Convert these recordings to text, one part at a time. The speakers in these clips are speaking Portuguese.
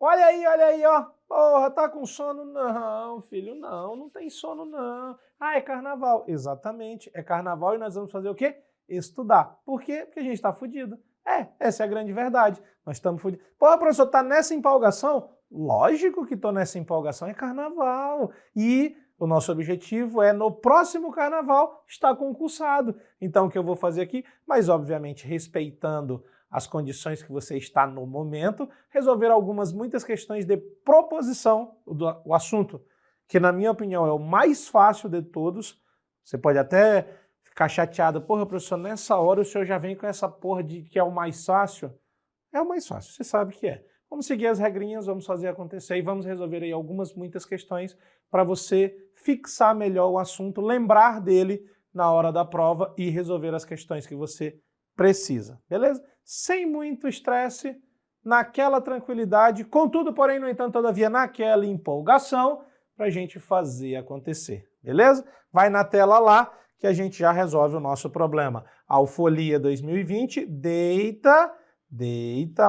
olha aí, ó. Porra, tá com sono? Não, filho, não tem sono não. Ah, é carnaval. Exatamente, é carnaval e nós vamos fazer o quê? Estudar. Por quê? Porque a gente tá fudido. Essa é a grande verdade. Nós estamos fudidos. Pô, professor, tá nessa empolgação? Lógico que tô nessa empolgação, é carnaval. E o nosso objetivo é, no próximo carnaval, estar concursado. Então, o que eu vou fazer aqui? Mas, obviamente, respeitando as condições que você está no momento, resolver muitas questões de proposição do assunto, que na minha opinião é o mais fácil de todos. Você pode até ficar chateado, porra, professor, nessa hora o senhor já vem com essa porra de que é o mais fácil. É o mais fácil, você sabe que é. Vamos seguir as regrinhas, vamos fazer acontecer e vamos resolver aí muitas questões para você fixar melhor o assunto, lembrar dele na hora da prova e resolver as questões que você precisa, beleza? Sem muito estresse, naquela tranquilidade, contudo, porém, no entanto, todavia, naquela empolgação, para a gente fazer acontecer, beleza? Vai na tela lá que a gente já resolve o nosso problema. Alfolia 2020, deita,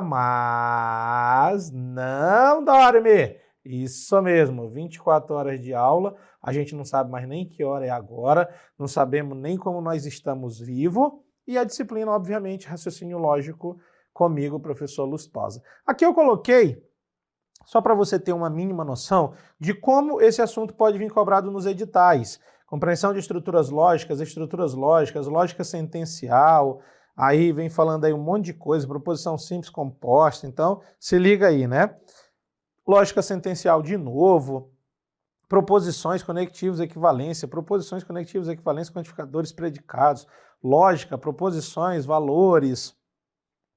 mas não dorme. Isso mesmo, 24 horas de aula, a gente não sabe mais nem que hora é agora, não sabemos nem como nós estamos vivos, e a disciplina, obviamente, raciocínio lógico comigo, professor Lustosa. Aqui eu coloquei, só para você ter uma mínima noção, de como esse assunto pode vir cobrado nos editais. Compreensão de estruturas lógicas, lógica sentencial, aí vem falando aí um monte de coisa, proposição simples composta, então se liga aí, né? Lógica sentencial de novo, proposições, conectivos, equivalência, quantificadores, predicados, lógica, proposições, valores,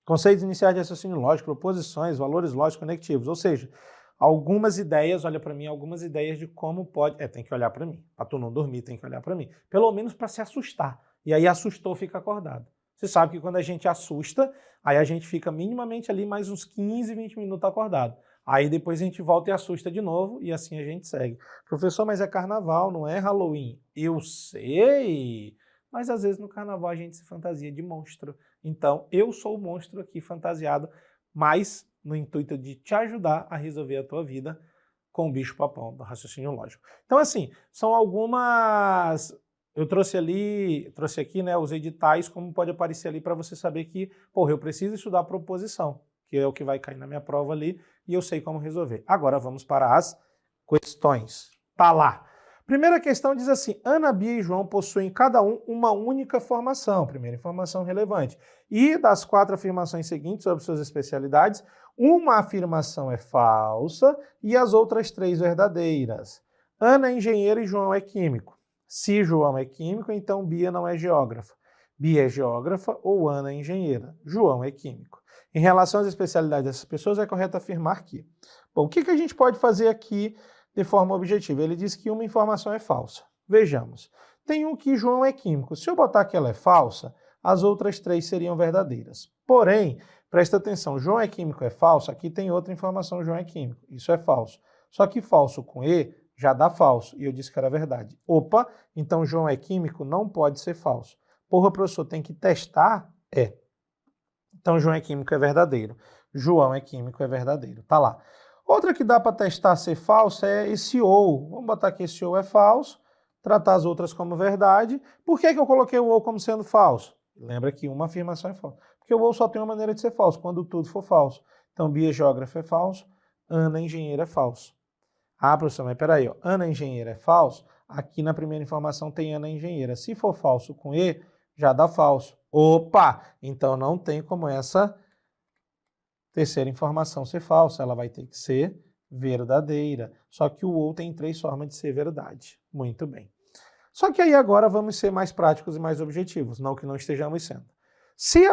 conceitos iniciais de raciocínio lógico, proposições, valores lógicos conectivos, ou seja, algumas ideias, olha para mim, algumas ideias de como pode... tem que olhar para mim, para tu não dormir tem que olhar para mim, pelo menos para se assustar, e aí assustou, fica acordado. Você sabe que quando a gente assusta, aí a gente fica minimamente ali mais uns 15, 20 minutos acordado. Aí depois a gente volta e assusta de novo e assim a gente segue. Professor, mas é carnaval, não é Halloween. Eu sei, mas às vezes no carnaval a gente se fantasia de monstro. Então eu sou o monstro aqui fantasiado, mas no intuito de te ajudar a resolver a tua vida com o bicho-papão do raciocínio lógico. Então assim, são algumas... Eu trouxe aqui, né, os editais, como pode aparecer ali para você saber que, porra, eu preciso estudar a proposição, que é o que vai cair na minha prova ali, e eu sei como resolver. Agora vamos para as questões. Tá lá. Primeira questão diz assim, Ana, Bia e João possuem cada um uma única formação, primeira informação relevante. E das 4 afirmações seguintes sobre suas especialidades, uma afirmação é falsa e as outras 3 verdadeiras. Ana é engenheira e João é químico. Se João é químico, então Bia não é geógrafa. Bia é geógrafa ou Ana é engenheira. João é químico. Em relação às especialidades dessas pessoas, é correto afirmar que... Bom, o que a gente pode fazer aqui de forma objetiva? Ele diz que uma informação é falsa. Vejamos. Tem um que João é químico. Se eu botar que ela é falsa, as outras 3 seriam verdadeiras. Porém, presta atenção, João é químico é falso, aqui tem outra informação, João é químico. Isso é falso. Só que falso com E já dá falso, e eu disse que era verdade. Opa, então João é químico, não pode ser falso. Porra, professor, tem que testar? É. Então João é químico é verdadeiro. João é químico é verdadeiro. Tá lá. Outra que dá para testar ser falso é esse ou. Vamos botar que esse ou é falso, tratar as outras como verdade. Por que eu coloquei o ou como sendo falso? Lembra que uma afirmação é falsa. Porque o ou só tem uma maneira de ser falso, quando tudo for falso. Então Bia geógrafa é falso, Ana engenheira é falso. Ah, professor, mas peraí, ó. Ana engenheira é falso? Aqui na primeira informação tem Ana engenheira. Se for falso com E, já dá falso. Opa! Então não tem como essa terceira informação ser falsa. Ela vai ter que ser verdadeira. Só que o ou tem 3 formas de ser verdade. Muito bem. Só que aí agora vamos ser mais práticos e mais objetivos, não que não estejamos sendo. Se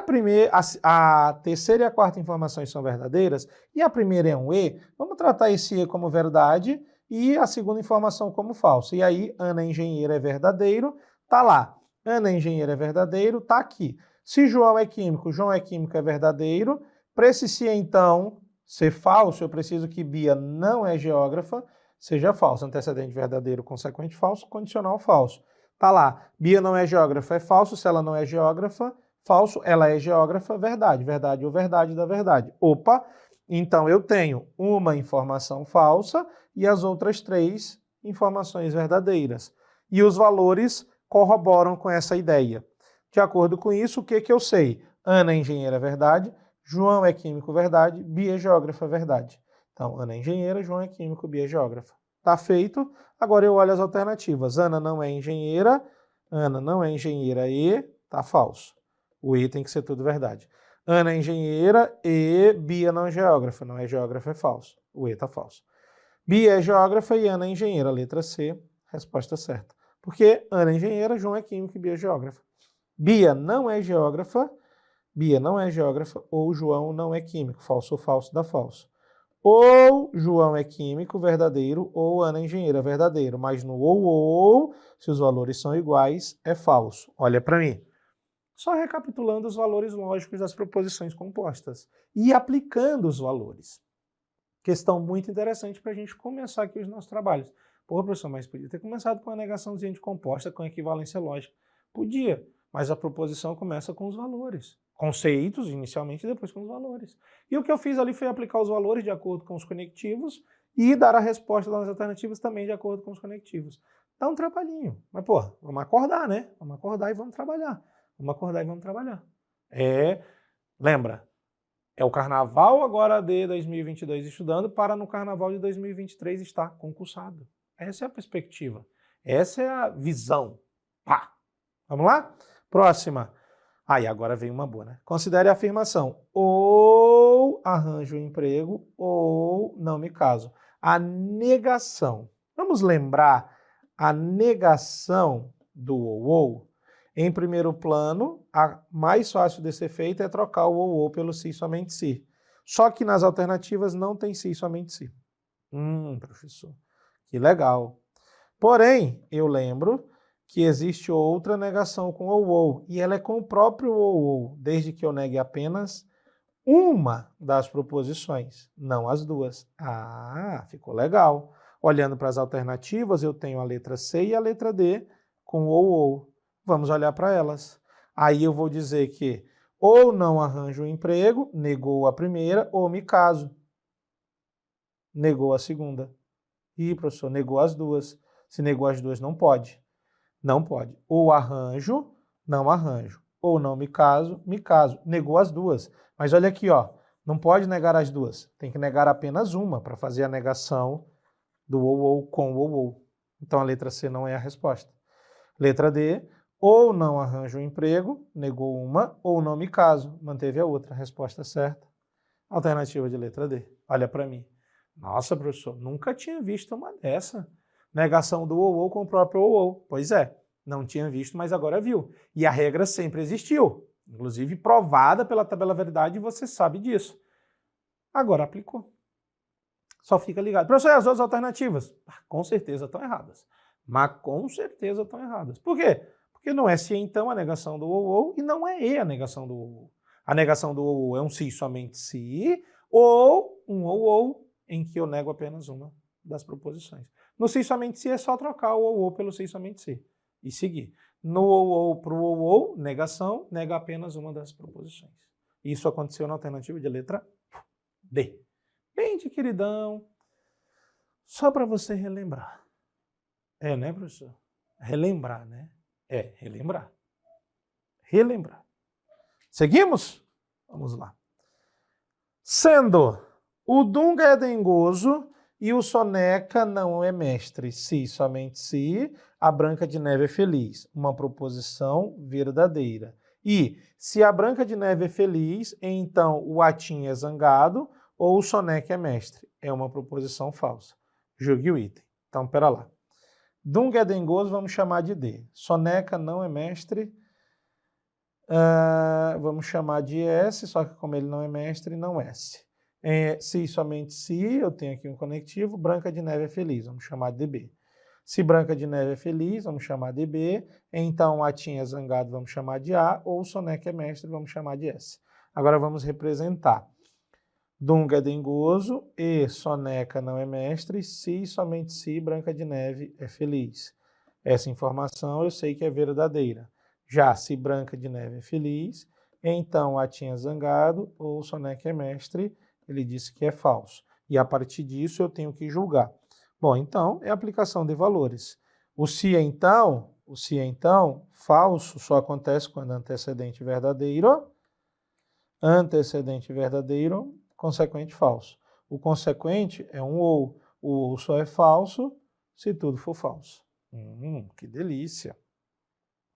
a terceira e a quarta informações são verdadeiras e a primeira é um E, vamos tratar esse E como verdade e a segunda informação como falsa. E aí, Ana engenheira é verdadeiro, tá lá. Ana engenheira é verdadeiro, tá aqui. Se João é químico é verdadeiro. Para esse se então ser falso, eu preciso que Bia não é geógrafa, seja falso. Antecedente verdadeiro, consequente falso, condicional falso. Tá lá. Bia não é geógrafa, é falso. Se ela não é geógrafa, falso, ela é geógrafa, verdade. Verdade ou verdade da verdade. Opa! Então, eu tenho uma informação falsa e as outras 3 informações verdadeiras. E os valores corroboram com essa ideia. De acordo com isso, o que eu sei? Ana é engenheira, verdade. João é químico, verdade. Bia é geógrafa, verdade. Então, Ana é engenheira, João é químico, Bia é geógrafa. Tá feito. Agora eu olho as alternativas. Ana não é engenheira e tá falso. O E tem que ser tudo verdade. Ana é engenheira e Bia não é geógrafa. Não é geógrafa, é falso. O E tá falso. Bia é geógrafa e Ana é engenheira. Letra C, resposta certa. Porque Ana é engenheira, João é químico e Bia é geógrafa. Bia não é geógrafa ou João não é químico. Falso ou falso dá falso. Ou João é químico, verdadeiro, ou Ana é engenheira, verdadeiro. Mas no ou, se os valores são iguais, é falso. Olha para mim. Só recapitulando os valores lógicos das proposições compostas e aplicando os valores. Questão muito interessante para a gente começar aqui os nossos trabalhos. Porra, professor, mas podia ter começado com a negaçãozinha de composta com equivalência lógica. Podia, mas a proposição começa com os valores. Conceitos, inicialmente, e depois com os valores. E o que eu fiz ali foi aplicar os valores de acordo com os conectivos e dar a resposta das alternativas também de acordo com os conectivos. Dá um trabalhinho. Mas, porra, vamos acordar, né? Vamos acordar e vamos trabalhar. Lembra, é o carnaval agora de 2022 estudando para no carnaval de 2023 estar concursado. Essa é a perspectiva. Essa é a visão. Pá! Vamos lá? Próxima. Aí, agora vem uma boa, né? Considere a afirmação. Ou arranjo um emprego ou não me caso. A negação. Vamos lembrar a negação do ou. Em primeiro plano, a mais fácil de ser feita é trocar o ou pelo se e somente se. Só que nas alternativas não tem se e somente se. Professor, que legal. Porém, eu lembro que existe outra negação com o ou, e ela é com o próprio ou, desde que eu negue apenas uma das proposições, não as duas. Ah, ficou legal. Olhando para as alternativas, eu tenho a letra C e a letra D com ou. Vamos olhar para elas. Aí eu vou dizer que ou não arranjo um emprego, negou a primeira, ou me caso, negou a segunda. Ih, professor, negou as duas. Se negou as duas, não pode. Não pode. Ou arranjo, não arranjo. Ou não me caso, negou as duas. Mas olha aqui, ó, não pode negar as duas. Tem que negar apenas uma para fazer a negação do ou com ou. Então a letra C não é a resposta. Letra D, ou não arranjo um emprego, negou uma, ou não me caso, manteve a outra. Resposta certa. Alternativa de letra D. Olha para mim. Nossa, professor, nunca tinha visto uma dessa. Negação do ou com o próprio ou. Pois é, não tinha visto, mas agora viu. E a regra sempre existiu, inclusive provada pela tabela verdade, e você sabe disso. Agora aplicou. Só fica ligado. Professor, e as outras alternativas? Com certeza estão erradas. Mas com certeza estão erradas. Por quê? Porque não é se então a negação do ou e não é e a negação do ou. A negação do ou é um se somente se, ou um ou em que eu nego apenas uma das proposições. No se somente se é só trocar o ou pelo se somente se e seguir. No ou para o ou, negação, nega apenas uma das proposições. Isso aconteceu na alternativa de letra D. Bem de queridão, só para você relembrar. É, né, professor? Relembrar, né? É, relembrar. Relembrar. Seguimos? Vamos lá. Sendo o Dunga é dengoso e o Soneca não é mestre, se, somente se, a Branca de Neve é feliz. Uma proposição verdadeira. E se a Branca de Neve é feliz, então o Atim é zangado ou o Soneca é mestre. É uma proposição falsa. Julgue o item. Então, pera lá. Dunga é dengoso, vamos chamar de D. Soneca não é mestre, vamos chamar de S, só que como ele não é mestre, não S. Se somente se, eu tenho aqui um conectivo, Branca de Neve é feliz, vamos chamar de B. Se Branca de Neve é feliz, vamos chamar de B. Então, Atim é zangado, vamos chamar de A. Ou Soneca é mestre, vamos chamar de S. Agora vamos representar. Dunga é dengoso e Soneca não é mestre, se somente se Branca de Neve é feliz. Essa informação eu sei que é verdadeira. Já se Branca de Neve é feliz, então Atim é zangado ou Soneca é mestre Ele disse que é falso. E a partir disso eu tenho que julgar. Bom, então é aplicação de valores. O se então, falso só acontece quando antecedente verdadeiro, consequente falso. O consequente é um ou. O ou só é falso se tudo for falso. Que delícia!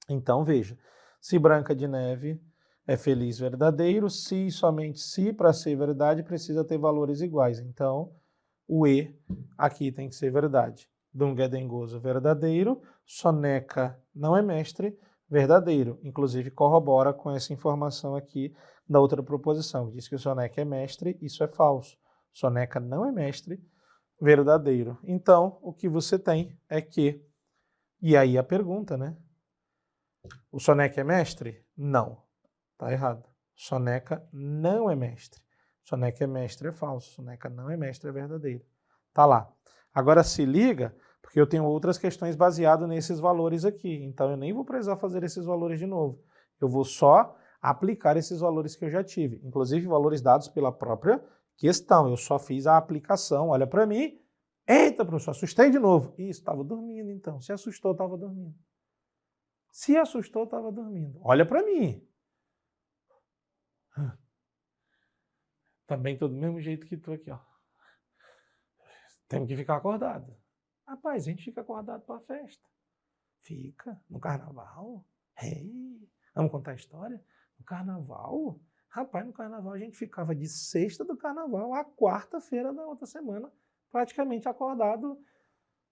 Então, veja, se Branca de Neve é feliz verdadeiro, se somente se, para ser verdade, precisa ter valores iguais. Então, o E aqui tem que ser verdade. Dunga é dengoso, verdadeiro. Soneca não é mestre, verdadeiro. Inclusive, corrobora com essa informação aqui da outra proposição, que diz que o Soneca é mestre, isso é falso. Soneca não é mestre, verdadeiro. Então, o que você tem é que... E aí a pergunta, né? O Soneca é mestre? Não. Tá errado. Soneca não é mestre. Soneca é mestre é falso. Soneca não é mestre é verdadeiro. Tá lá. Agora se liga, porque eu tenho outras questões baseadas nesses valores aqui. Então eu nem vou precisar fazer esses valores de novo. Eu vou só aplicar esses valores que eu já tive. Inclusive valores dados pela própria questão. Eu só fiz a aplicação. Olha para mim. Eita, professor, assustei de novo. Isso, estava dormindo então. Se assustou, estava dormindo. Se assustou, estava dormindo. Olha para mim. Também estou do mesmo jeito que tu aqui, ó. Temos que ficar acordado. Rapaz, a gente fica acordado para a festa. Fica. No carnaval. Ei, vamos contar a história? No carnaval. Rapaz, no carnaval a gente ficava de sexta do carnaval à quarta-feira da outra semana, praticamente acordado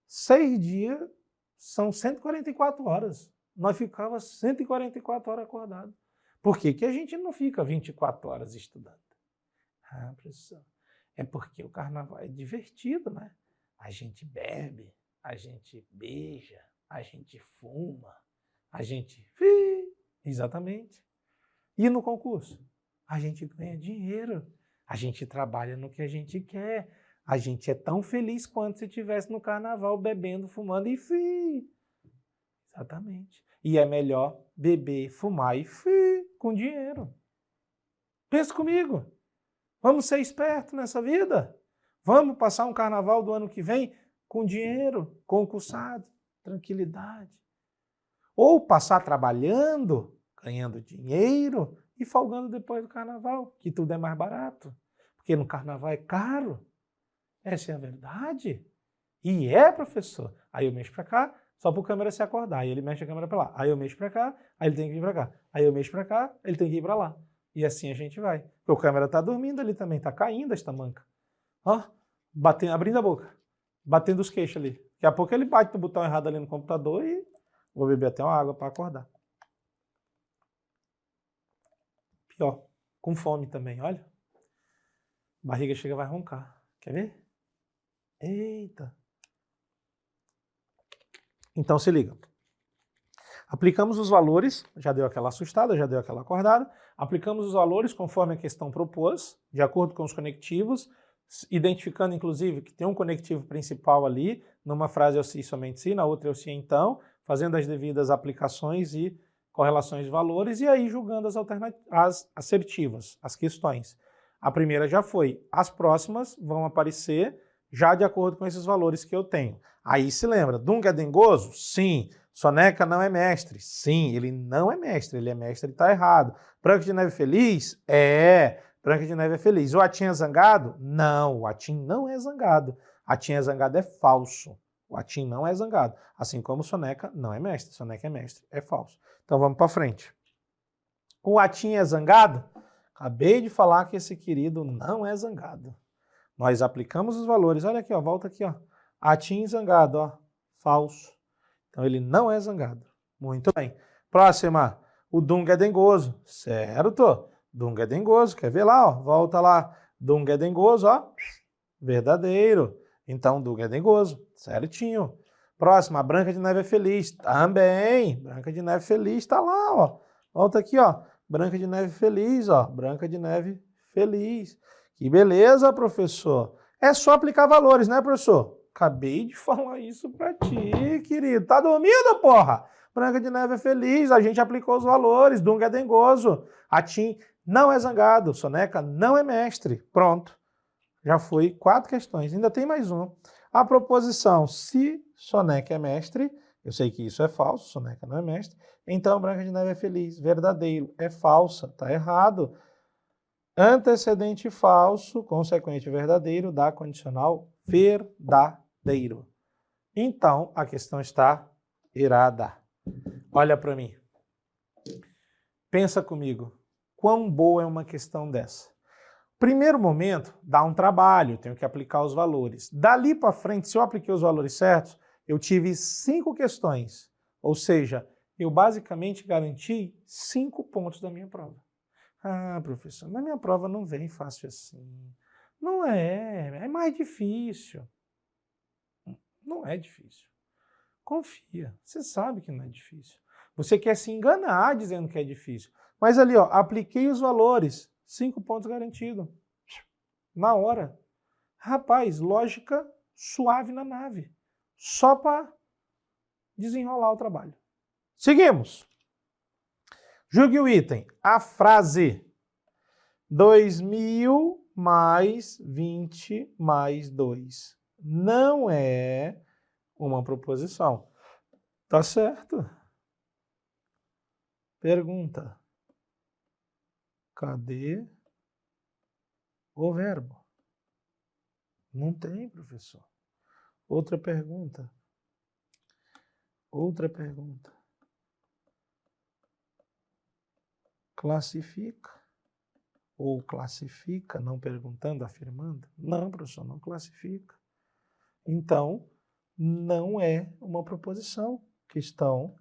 6 dias, são 144 horas. Nós ficávamos 144 horas acordados. Por que que a gente não fica 24 horas estudando? Ah, professor, é porque o carnaval é divertido, né? A gente bebe, a gente beija, a gente fuma, a gente... Exatamente. E no concurso? A gente ganha dinheiro, a gente trabalha no que a gente quer, a gente é tão feliz quanto se estivesse no carnaval bebendo, fumando e Exatamente. E é melhor beber, fumar e com dinheiro. Pensa comigo. Vamos ser espertos nessa vida? Vamos passar um carnaval do ano que vem com dinheiro, concursado, tranquilidade. Ou passar trabalhando, ganhando dinheiro e folgando depois do carnaval, que tudo é mais barato. Porque no carnaval é caro. Essa é a verdade. E é, professor. Aí eu mexo para cá, só para o câmera se acordar. Aí ele mexe a câmera para lá. Aí eu mexo para cá, aí ele tem que vir para cá. Aí eu mexo para cá, ele tem que ir para lá. E assim a gente vai. Porque o câmera está dormindo, ele também está caindo esta manca. Ó, batendo, abrindo a boca. Batendo os queixos ali. Daqui a pouco ele bate no botão errado ali no computador e vou beber até uma água para acordar. Pior, com fome também, olha. Barriga chega, vai roncar. Quer ver? Eita. Então se liga. Aplicamos os valores, já deu aquela assustada, já deu aquela acordada. Aplicamos os valores conforme a questão propôs, de acordo com os conectivos, identificando inclusive que tem um conectivo principal ali, numa frase é o se, somente se, na outra é o se, então, fazendo as devidas aplicações e correlações de valores e aí julgando as assertivas, as questões. A primeira já foi, as próximas vão aparecer já de acordo com esses valores que eu tenho. Aí se lembra, Dunga é dengoso? Sim. Soneca não é mestre? Sim, ele não é mestre, ele é mestre e está errado. Branca de Neve feliz? É, Branca de Neve é feliz. O Atim é zangado? Não, o Atim não é zangado. Atim é zangado é falso. O Atim não é zangado. Assim como Soneca não é mestre. Soneca é mestre, é falso. Então vamos para frente. O Atim é zangado? Acabei de falar que esse querido não é zangado. Nós aplicamos os valores. Olha aqui, ó, volta aqui, ó. Atim zangado, ó, falso. Então ele não é zangado. Muito bem. Próxima. O Dunga é dengoso. Certo. Dunga é dengoso. Quer ver lá, ó? Volta lá. Dunga é dengoso, ó. Verdadeiro. Então Dunga é dengoso. Certinho. Próxima. A Branca de Neve é feliz. Também. Branca de Neve feliz. Tá lá, ó. Volta aqui, ó. Branca de Neve feliz, ó. Branca de Neve feliz. Que beleza, professor. É só aplicar valores, né, professor? Acabei de falar isso pra ti, querido. Tá dormindo, porra? Branca de Neve é feliz, a gente aplicou os valores. Dunga é dengoso. Atim não é zangado. Soneca não é mestre. Pronto. Já foi 4 questões. Ainda tem mais uma. A proposição, se Soneca é mestre, eu sei que isso é falso, Soneca não é mestre, então Branca de Neve é feliz. Verdadeiro, é falsa, está errado. Antecedente falso, consequente verdadeiro, dá condicional verdadeiro. Então, a questão está errada. Olha para mim. Pensa comigo. Quão boa é uma questão dessa? Primeiro momento, dá um trabalho, tenho que aplicar os valores. Dali para frente, se eu apliquei os valores certos, eu tive 5 questões. Ou seja, eu basicamente garanti 5 pontos da minha prova. Ah, professor, na minha prova não vem fácil assim. Não é mais difícil. Não é difícil. Confia, você sabe que não é difícil. Você quer se enganar dizendo que é difícil. Mas ali, ó, apliquei os valores, 5 pontos garantidos. Na hora. Rapaz, lógica suave na nave. Só para desenrolar o trabalho. Seguimos. Julgue o item. A frase 2000 mais 20 mais 2 não é uma proposição. Tá certo? Pergunta. Cadê o verbo? Não tem, professor. Outra pergunta. Outra pergunta. Classifica. Ou classifica, não perguntando, afirmando? Não, professor, não classifica. Então, não é uma proposição. Questão,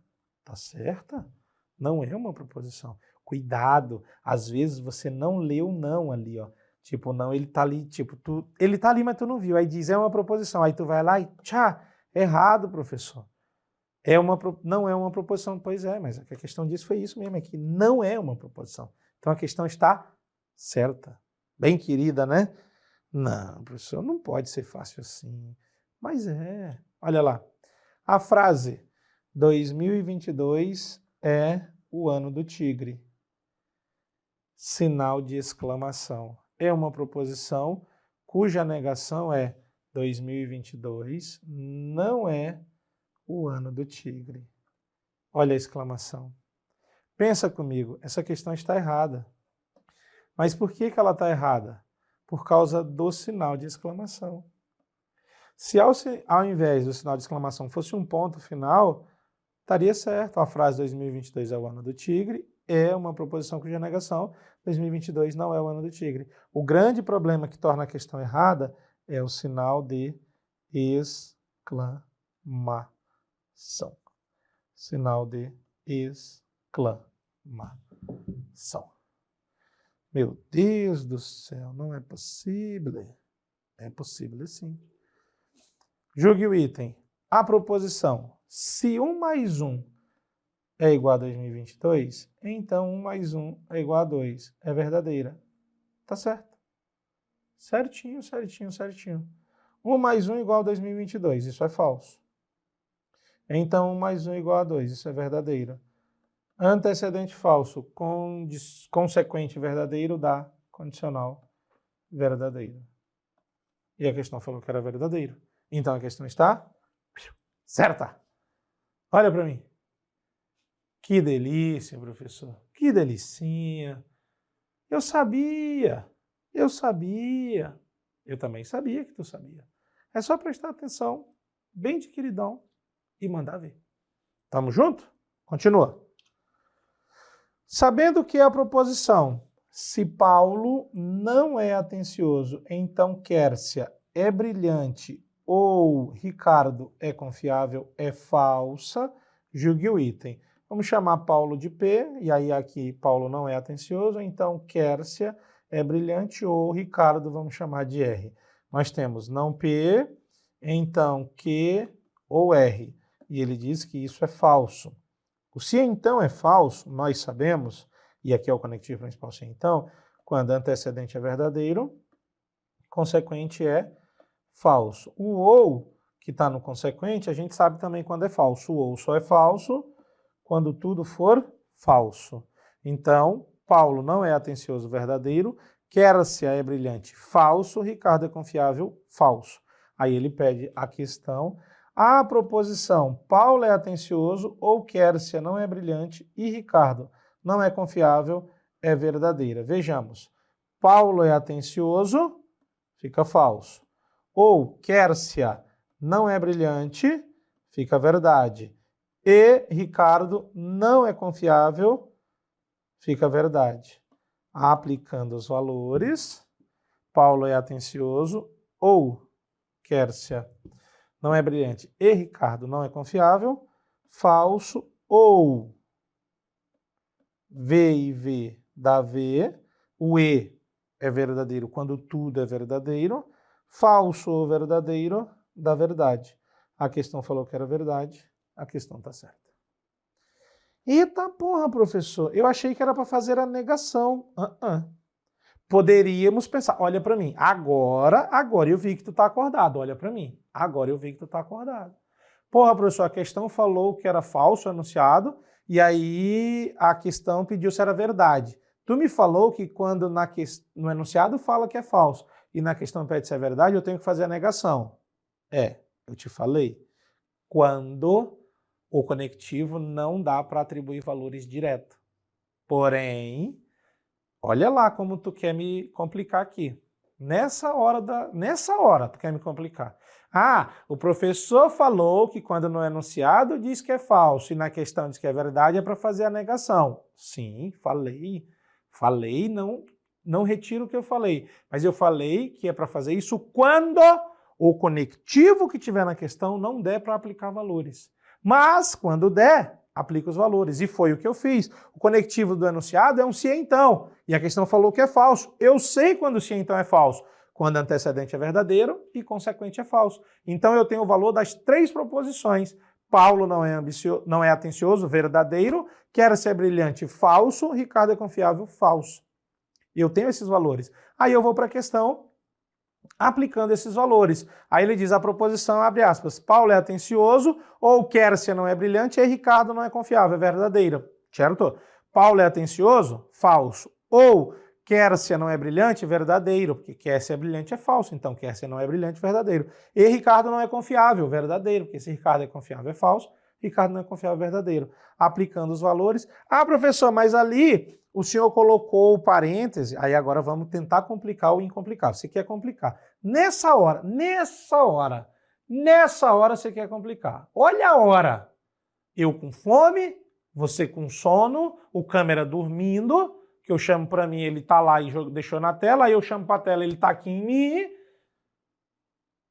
tá certa? Não é uma proposição. Cuidado, às vezes você não leu não ali, ó. Tipo, não, ele tá ali, tipo, ele tá ali, mas tu não viu. Aí diz, é uma proposição. Aí tu vai lá e, tchá, errado, professor. Não é uma proposição. Pois é, mas a questão disso foi isso mesmo, é que não é uma proposição. Então a questão está certa. Bem querida, né? Não, professor, não pode ser fácil assim. Mas é. Olha lá. A frase 2022 é o ano do tigre. Sinal de exclamação. É uma proposição cuja negação é 2022 não é o ano do tigre. Olha a exclamação. Pensa comigo, essa questão está errada. Mas por que ela está errada? Por causa do sinal de exclamação. Se ao invés do sinal de exclamação fosse um ponto final, estaria certo. A frase 2022 é o ano do tigre, é uma proposição cuja negação 2022 não é o ano do tigre. O grande problema que torna a questão errada é o sinal de exclamação. Sinal de exclamação. Meu Deus do céu, não é possível. É possível sim. Julgue o item. A proposição, se 1 mais 1 é igual a 2022, então 1 mais 1 é igual a 2. É verdadeira. Tá certo. Certinho, certinho, certinho. 1 mais 1 igual a 2022. Isso é falso. Então 1 mais 1 igual a 2. Isso é verdadeiro. Antecedente falso. Consequente verdadeiro dá condicional verdadeiro. E a questão falou que era verdadeiro. Então a questão está certa. Olha para mim. Que delícia, professor. Que delicinha. Eu sabia. Eu sabia. Eu também sabia que tu sabia. É só prestar atenção, bem de queridão, e mandar ver. Tamo junto? Continua. Sabendo que a proposição, se Paulo não é atencioso, então Quércia é brilhante ou Ricardo é confiável, é falsa, julgue o item. Vamos chamar Paulo de P, e aí aqui Paulo não é atencioso, então Quércia é brilhante ou Ricardo vamos chamar de R. Nós temos não P, então Q ou R. E ele diz que isso é falso. O se então é falso, nós sabemos, e aqui é o conectivo principal se então, quando antecedente é verdadeiro, consequente é falso. O ou, que está no consequente, a gente sabe também quando é falso. O ou só é falso quando tudo for falso. Então, Paulo não é atencioso verdadeiro, Quércia é brilhante, falso. Ricardo é confiável, falso. Aí ele pede a questão. A proposição Paulo é atencioso ou Quércia não é brilhante e Ricardo não é confiável é verdadeira. Vejamos. Paulo é atencioso, fica falso. Ou Quércia não é brilhante, fica verdade. E Ricardo não é confiável, fica verdade. Aplicando os valores, Paulo é atencioso ou Quércia não é brilhante e Ricardo não é confiável, falso. Ou V e V dá V, o E é verdadeiro quando tudo é verdadeiro, falso ou verdadeiro dá verdade. A questão falou que era verdade, a questão está certa. Eita porra, professor, eu achei que era para fazer a negação. Poderíamos pensar, olha para mim, agora eu vi que tu tá acordado, olha para mim, agora eu vi que tu tá acordado. Porra, professor, a questão falou que era falso o enunciado, e aí a questão pediu se era verdade. Tu me falou que quando no enunciado fala que é falso, e na questão pede se é verdade, eu tenho que fazer a negação. Eu te falei. Quando o conectivo não dá para atribuir valores direto. Porém, olha lá como tu quer me complicar aqui. Nessa hora tu quer me complicar. O professor falou que quando no enunciado diz que é falso e na questão diz que é verdade, é para fazer a negação. Sim, falei, não retiro o que eu falei, mas eu falei que é para fazer isso quando o conectivo que tiver na questão não der para aplicar valores. Mas, quando der, aplica os valores. E foi o que eu fiz. O conectivo do enunciado é um se então. E a questão falou que é falso. Eu sei quando o se então é falso. Quando antecedente é verdadeiro e consequente é falso. Então eu tenho o valor das 3 proposições. Paulo não é atencioso, verdadeiro. Quércia é brilhante, falso. Ricardo é confiável, falso. Eu tenho esses valores. Aí eu vou para a questão aplicando esses valores. Aí ele diz a proposição, abre aspas, Paulo é atencioso, ou Quércia não é brilhante, e Ricardo não é confiável, é verdadeira. Certo? Paulo é atencioso? Falso. Ou Quércia não é brilhante? Verdadeiro, porque Quércia é brilhante é falso, então Quércia não é brilhante, verdadeiro. E Ricardo não é confiável, verdadeiro, porque se Ricardo é confiável é falso, Ricardo não é confiável, verdadeiro. Aplicando os valores. Professor, mas ali o senhor colocou o parêntese, aí agora vamos tentar complicar o incomplicável. Você quer complicar. Nessa hora você quer complicar. Olha a hora. Eu com fome, você com sono, o câmera dormindo, que eu chamo para mim, ele tá lá e deixou na tela, aí eu chamo para a tela, ele tá aqui em mim.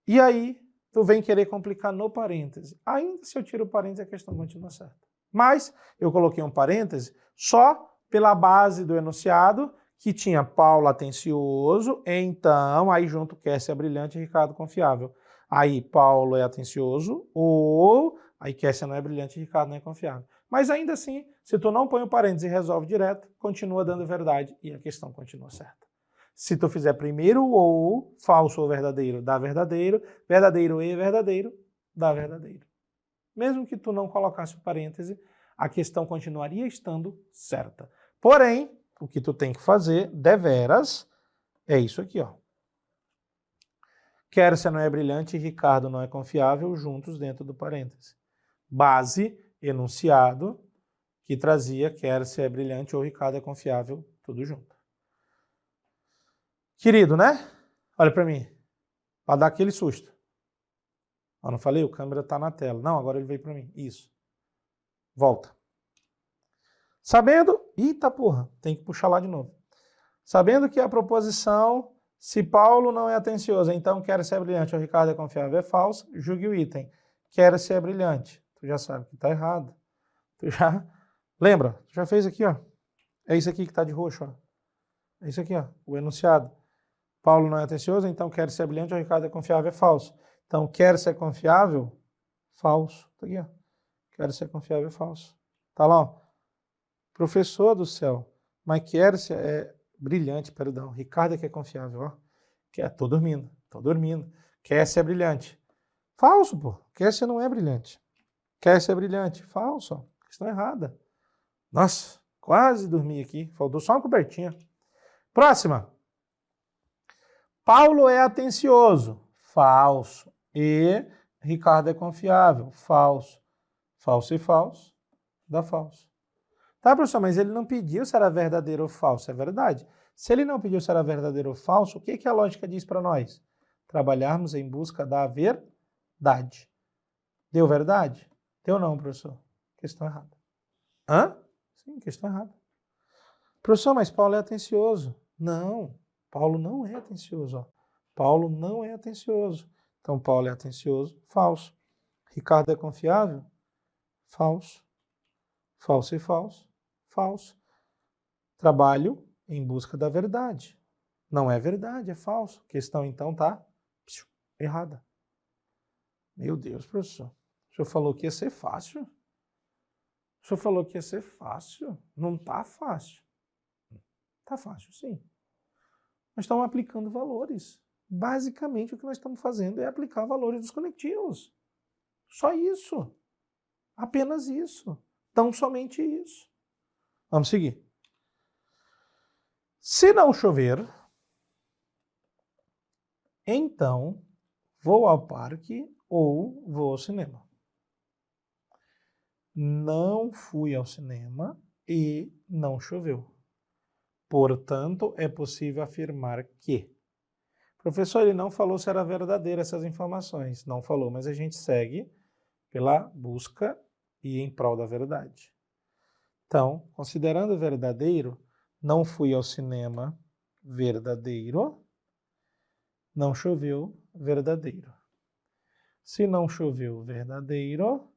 E aí tu vem querer complicar no parêntese. Ainda se eu tiro o parêntese, a questão continua certa. Mas eu coloquei um parêntese só pela base do enunciado, que tinha Paulo atencioso, então, aí junto Quércia brilhante e Ricardo confiável. Aí Paulo é atencioso, ou aí Quércia não é brilhante e Ricardo não é confiável. Mas ainda assim, se tu não põe o parêntese e resolve direto, continua dando verdade e a questão continua certa. Se tu fizer primeiro ou, falso ou verdadeiro, dá verdadeiro, verdadeiro e verdadeiro, dá verdadeiro. Mesmo que tu não colocasse o parêntese, a questão continuaria estando certa. Porém, o que tu tem que fazer, deveras, é isso aqui, ó. Quércia não é brilhante e Ricardo não é confiável, juntos dentro do parêntese. Base, enunciado, que trazia Quércia é brilhante ou Ricardo é confiável, tudo junto. Querido, né? Olha para mim, para dar aquele susto. Eu não falei? O câmera tá na tela. Não, agora ele veio para mim. Isso. Volta. Sabendo... Eita porra, tem que puxar lá de novo. Sabendo que a proposição, se Paulo não é atencioso, então Quércia é brilhante ou Ricardo é confiável, é falso, julgue o item. Quércia é brilhante. Tu já sabe que tá errado. Tu já... Lembra? Tu já fez aqui, ó. É isso aqui que tá de roxo, ó. É isso aqui, ó. O enunciado. Paulo não é atencioso, então Quércia é brilhante ou Ricardo é confiável, é falso. Então, Quércia é confiável? Falso. Tá aqui, ó. Quércia é confiável, é falso. Tá lá, ó. Professor do céu, mas Quércia é brilhante, perdão. Ricardo é que é confiável, ó. Tô dormindo. Quércia é brilhante. Falso, pô. Quércia não é brilhante. Quércia é brilhante. Falso, ó. Questão errada. Nossa, quase dormi aqui. Faltou só uma cobertinha. Próxima. Paulo é atencioso. Falso. E Ricardo é confiável. Falso. Falso e falso dá falso. Tá, professor, mas ele não pediu se era verdadeiro ou falso. É verdade. Se ele não pediu se era verdadeiro ou falso, o que que a lógica diz para nós? Trabalharmos em busca da verdade. Deu verdade? Deu não, professor. Questão errada. Hã? Sim, questão errada. Professor, mas Paulo é atencioso. Não, Paulo não é atencioso. Ó. Paulo não é atencioso. Então, Paulo é atencioso. Falso. Ricardo é confiável? Falso. Falso e falso. Falso. Trabalho em busca da verdade. Não é verdade, é falso. Questão, então, tá errada. Meu Deus, professor. O senhor falou que ia ser fácil? O senhor falou que ia ser fácil? Não tá fácil. Tá fácil, sim. Nós estamos aplicando valores. Basicamente, o que nós estamos fazendo é aplicar valores dos conectivos. Só isso. Apenas isso. Tão somente isso. Vamos seguir. Se não chover, então vou ao parque ou vou ao cinema. Não fui ao cinema e não choveu. Portanto, é possível afirmar que... Professor, ele não falou se era verdadeira essas informações. Não falou, mas a gente segue pela busca e em prol da verdade. Então, considerando verdadeiro, não fui ao cinema, verdadeiro. Não choveu, verdadeiro. Se não choveu, verdadeiro.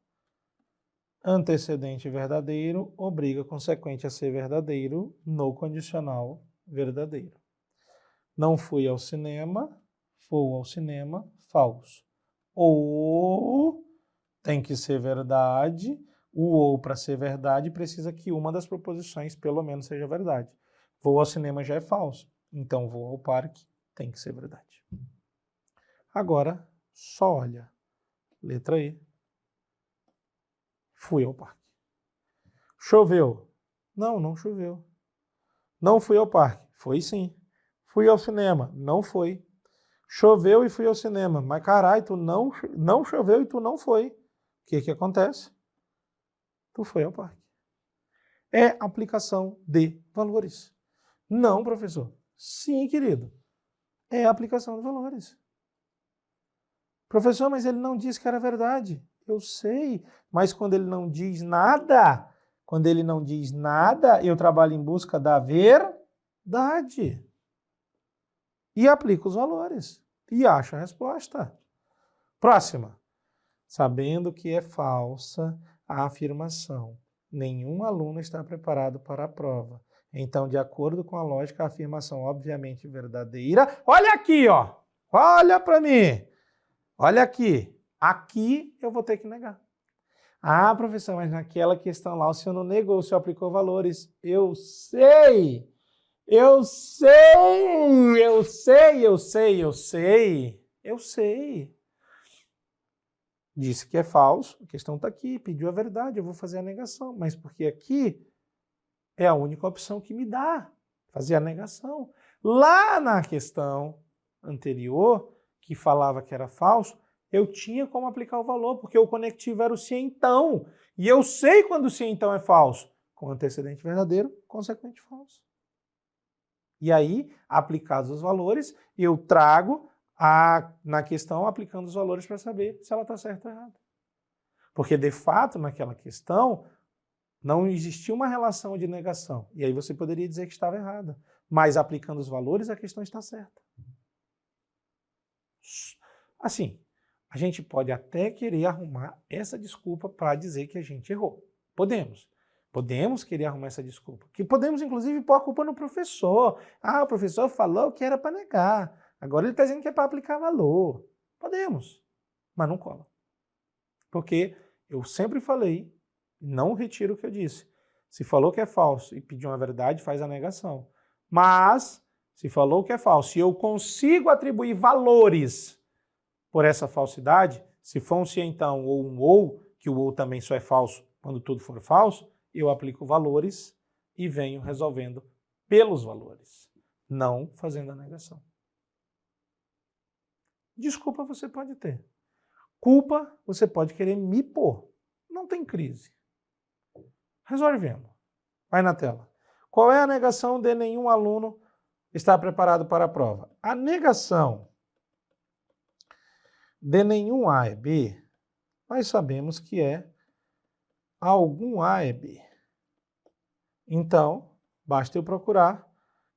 Antecedente verdadeiro obriga consequente a ser verdadeiro no condicional verdadeiro. Não fui ao cinema, vou ao cinema, falso. Ou tem que ser verdade, o ou para ser verdade precisa que uma das proposições pelo menos seja verdade. Vou ao cinema já é falso, então vou ao parque, tem que ser verdade. Agora, só olha. Letra E. Fui ao parque. Choveu? Não, não choveu. Não fui ao parque? Foi sim. Fui ao cinema? Não foi. Choveu e fui ao cinema. Mas caralho, tu não choveu e tu não foi. O que acontece? Tu foi ao parque. É aplicação de valores. Não, professor. Sim, querido. É aplicação de valores. Professor, mas ele não disse que era verdade. Eu sei, mas quando ele não diz nada, eu trabalho em busca da verdade. E aplico os valores. E acho a resposta. Próxima. Sabendo que é falsa a afirmação. Nenhum aluno está preparado para a prova. Então, de acordo com a lógica, a afirmação obviamente verdadeira. Olha aqui, ó. Olha para mim. Olha aqui. Aqui eu vou ter que negar. Ah, professor, mas naquela questão lá o senhor não negou, o senhor aplicou valores. Eu sei. Eu sei. Disse que é falso, a questão está aqui, pediu a verdade, eu vou fazer a negação. Mas porque aqui é a única opção que me dá, fazer a negação. Lá na questão anterior, que falava que era falso, eu tinha como aplicar o valor, porque o conectivo era o se então. E eu sei quando o se então é falso. Com antecedente verdadeiro, consequente falso. E aí, aplicados os valores, eu trago na questão aplicando os valores para saber se ela está certa ou errada. Porque, de fato, naquela questão, não existia uma relação de negação. E aí você poderia dizer que estava errada. Mas, aplicando os valores, a questão está certa. Assim, a gente pode até querer arrumar essa desculpa para dizer que a gente errou. Podemos. Podemos querer arrumar essa desculpa. Que podemos, inclusive, pôr a culpa no professor. Ah, o professor falou que era para negar. Agora ele está dizendo que é para aplicar valor. Podemos, mas não cola. Porque eu sempre falei, não retiro o que eu disse. Se falou que é falso e pediu uma verdade, faz a negação. Mas, se falou que é falso e eu consigo atribuir valores por essa falsidade, se for um se então ou um ou, que o ou também só é falso quando tudo for falso, eu aplico valores e venho resolvendo pelos valores, não fazendo a negação. Desculpa você pode ter. Culpa você pode querer me pôr. Não tem crise. Resolvendo. Vai na tela. Qual é a negação de nenhum aluno estar preparado para a prova? A negação de nenhum A e B, nós sabemos que é algum A e B. Então, basta eu procurar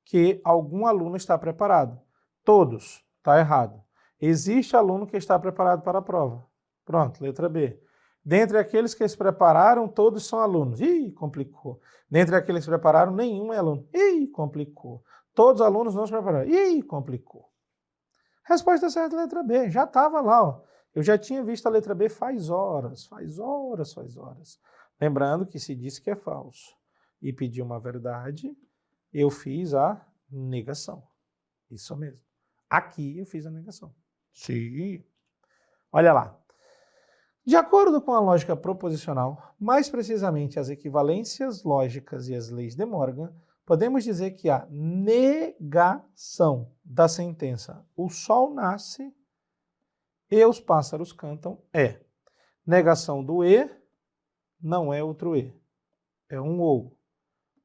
que algum aluno está preparado. Todos, está errado. Existe aluno que está preparado para a prova. Pronto, letra B. Dentre aqueles que se prepararam, todos são alunos. Ih, complicou. Dentre aqueles que se prepararam, nenhum é aluno. Ih, complicou. Todos os alunos não se prepararam. Ih, complicou. Resposta certa, letra B. Já estava lá, ó. Eu já tinha visto a letra B faz horas. Lembrando que se disse que é falso e pediu uma verdade, eu fiz a negação. Isso mesmo. Aqui eu fiz a negação. Sim. Olha lá. De acordo com a lógica proposicional, mais precisamente as equivalências lógicas e as leis de Morgan, podemos dizer que a negação da sentença "o sol nasce e os pássaros cantam" é negação do "e", não é outro "e", é um "ou".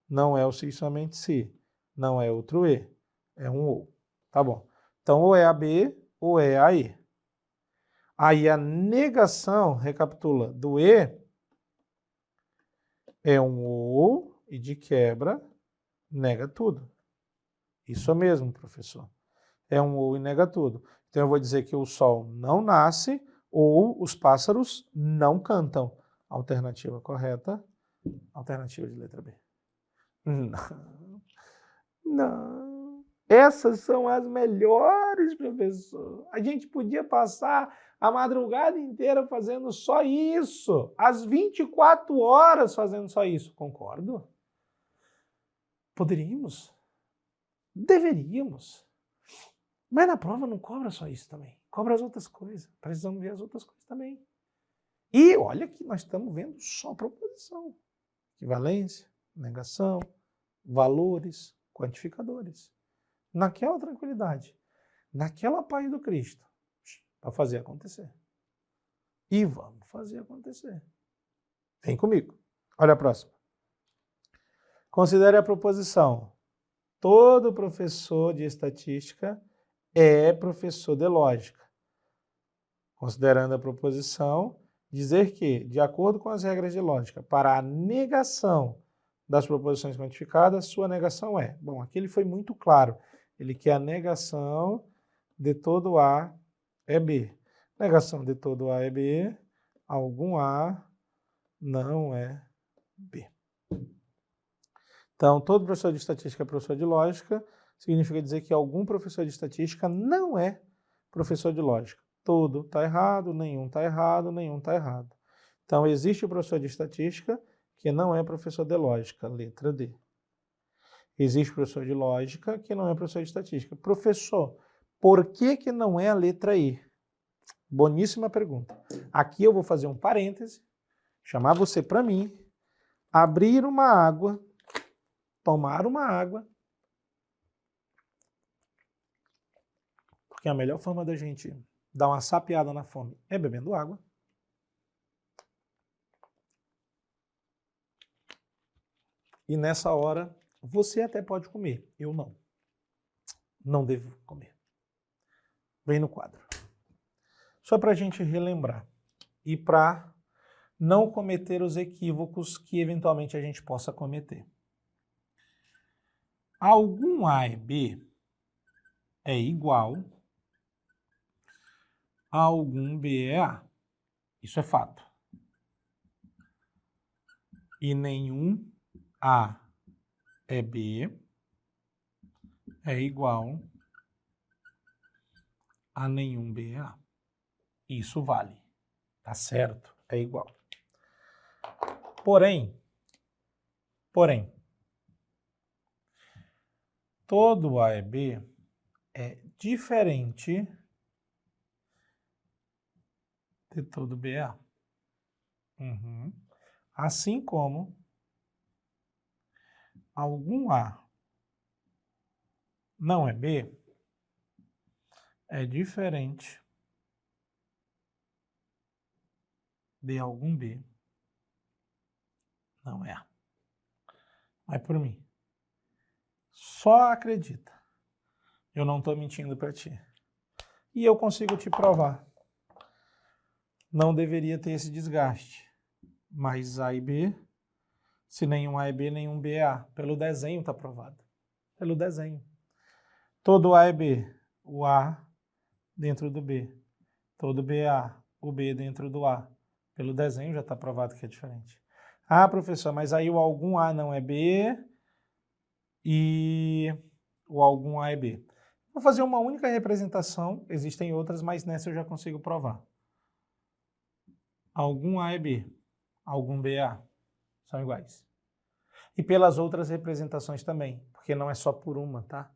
Não é o "se", somente "se", não é outro "e", é um "ou". Tá bom. Então, ou é a B ou é a E. Aí a negação, recapitula, do "e" é um "ou" e de quebra nega tudo. Isso mesmo, professor. É um "ou" e nega tudo. Então eu vou dizer que o sol não nasce ou os pássaros não cantam. Alternativa correta, alternativa de letra B. Não. Não. Essas são as melhores, professor. A gente podia passar a madrugada inteira fazendo só isso. As 24 horas fazendo só isso. Concordo? Poderíamos? Deveríamos. Mas na prova não cobra só isso também. Cobra as outras coisas. Precisamos ver as outras coisas também. E olha que nós estamos vendo só proposição. Equivalência, negação, valores, quantificadores. Naquela tranquilidade, naquela paz do Cristo, para fazer acontecer. E vamos fazer acontecer. Vem comigo. Olha a próxima. Considere a proposição. Todo professor de estatística é professor de lógica. Considerando a proposição, dizer que, de acordo com as regras de lógica, para a negação das proposições quantificadas, sua negação é... Bom, aqui ele foi muito claro. Ele quer a negação de todo A é B. Negação de todo A é B, algum A não é B. Então, todo professor de estatística é professor de lógica, significa dizer que algum professor de estatística não é professor de lógica. Todo está errado, nenhum está errado, nenhum está errado. Então, existe o professor de estatística que não é professor de lógica, letra D. Existe professor de lógica que não é professor de estatística. Professor, por que não é a letra E? Boníssima pergunta. Aqui eu vou fazer um parêntese, chamar você para mim, abrir uma água, tomar uma água, porque a melhor forma da gente dar uma sapeada na fome é bebendo água. E nessa hora, você até pode comer, eu não. Não devo comer. Vem no quadro. Só para a gente relembrar e para não cometer os equívocos que eventualmente a gente possa cometer. Algum A e B é igual a algum B é A. Isso é fato. E nenhum A é B é igual a nenhum B é A. Isso vale. Tá certo? É igual. Porém, todo A e B é diferente de todo B é A. Assim como algum A não é B, é diferente D algum B não é A. Vai por mim. Só acredita. Eu não estou mentindo para ti. E eu consigo te provar. Não deveria ter esse desgaste. Mas A e B, se nenhum A é B, nenhum B é A. Pelo desenho está provado. Pelo desenho. Todo A é B, o A dentro do B. Todo B é A, o B dentro do A. Pelo desenho já está provado que é diferente. Ah, professor, mas aí o algum A não é B e o algum A é B. Vou fazer uma única representação, existem outras, mas nessa eu já consigo provar. Algum A é B, algum B é A. São iguais. E pelas outras representações também, porque não é só por uma, tá?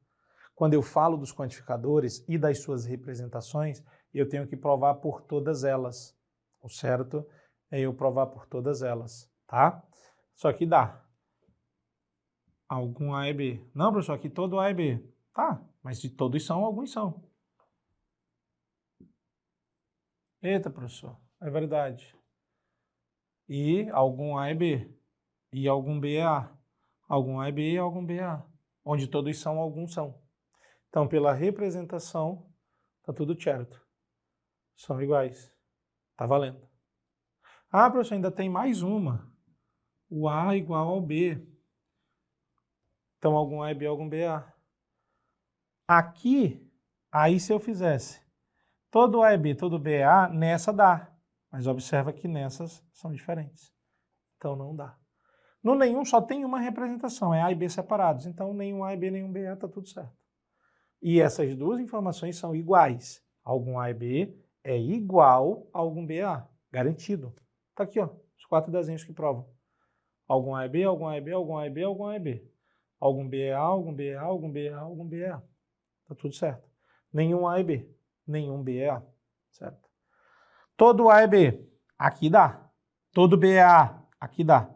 Quando eu falo dos quantificadores e das suas representações, eu tenho que provar por todas elas. O certo é eu provar por todas elas, tá? Só que dá. Algum A é B. Não, professor, aqui todo A é B. Tá, mas se todos são, alguns são. Eita, professor, é verdade. E algum A é B. E algum B é A. Algum A é B e algum B é A. Onde todos são, alguns são. Então, pela representação, tá tudo certo. São iguais. Tá valendo. Ah, professor, ainda tem mais uma. O A igual ao B. Então, algum A é B, algum B é A. Aqui, aí se eu fizesse todo A é B, todo B é A, nessa dá. Mas observa que nessas são diferentes. Então, não dá. No nenhum só tem uma representação, é A e B separados. Então, nenhum A e B, nenhum B é A, tá tudo certo. E essas duas informações são iguais. Algum A e B é igual a algum B é A. Garantido. Tá aqui, ó, os 4 desenhos que provam. Algum A é B, algum A é B, algum A é B, algum A é B. Algum B é A, algum B é A, algum B é A, algum B é A. Tá tudo certo. Nenhum A é B, nenhum B é A. Certo? Todo A é B, aqui dá. Todo B é A, aqui dá.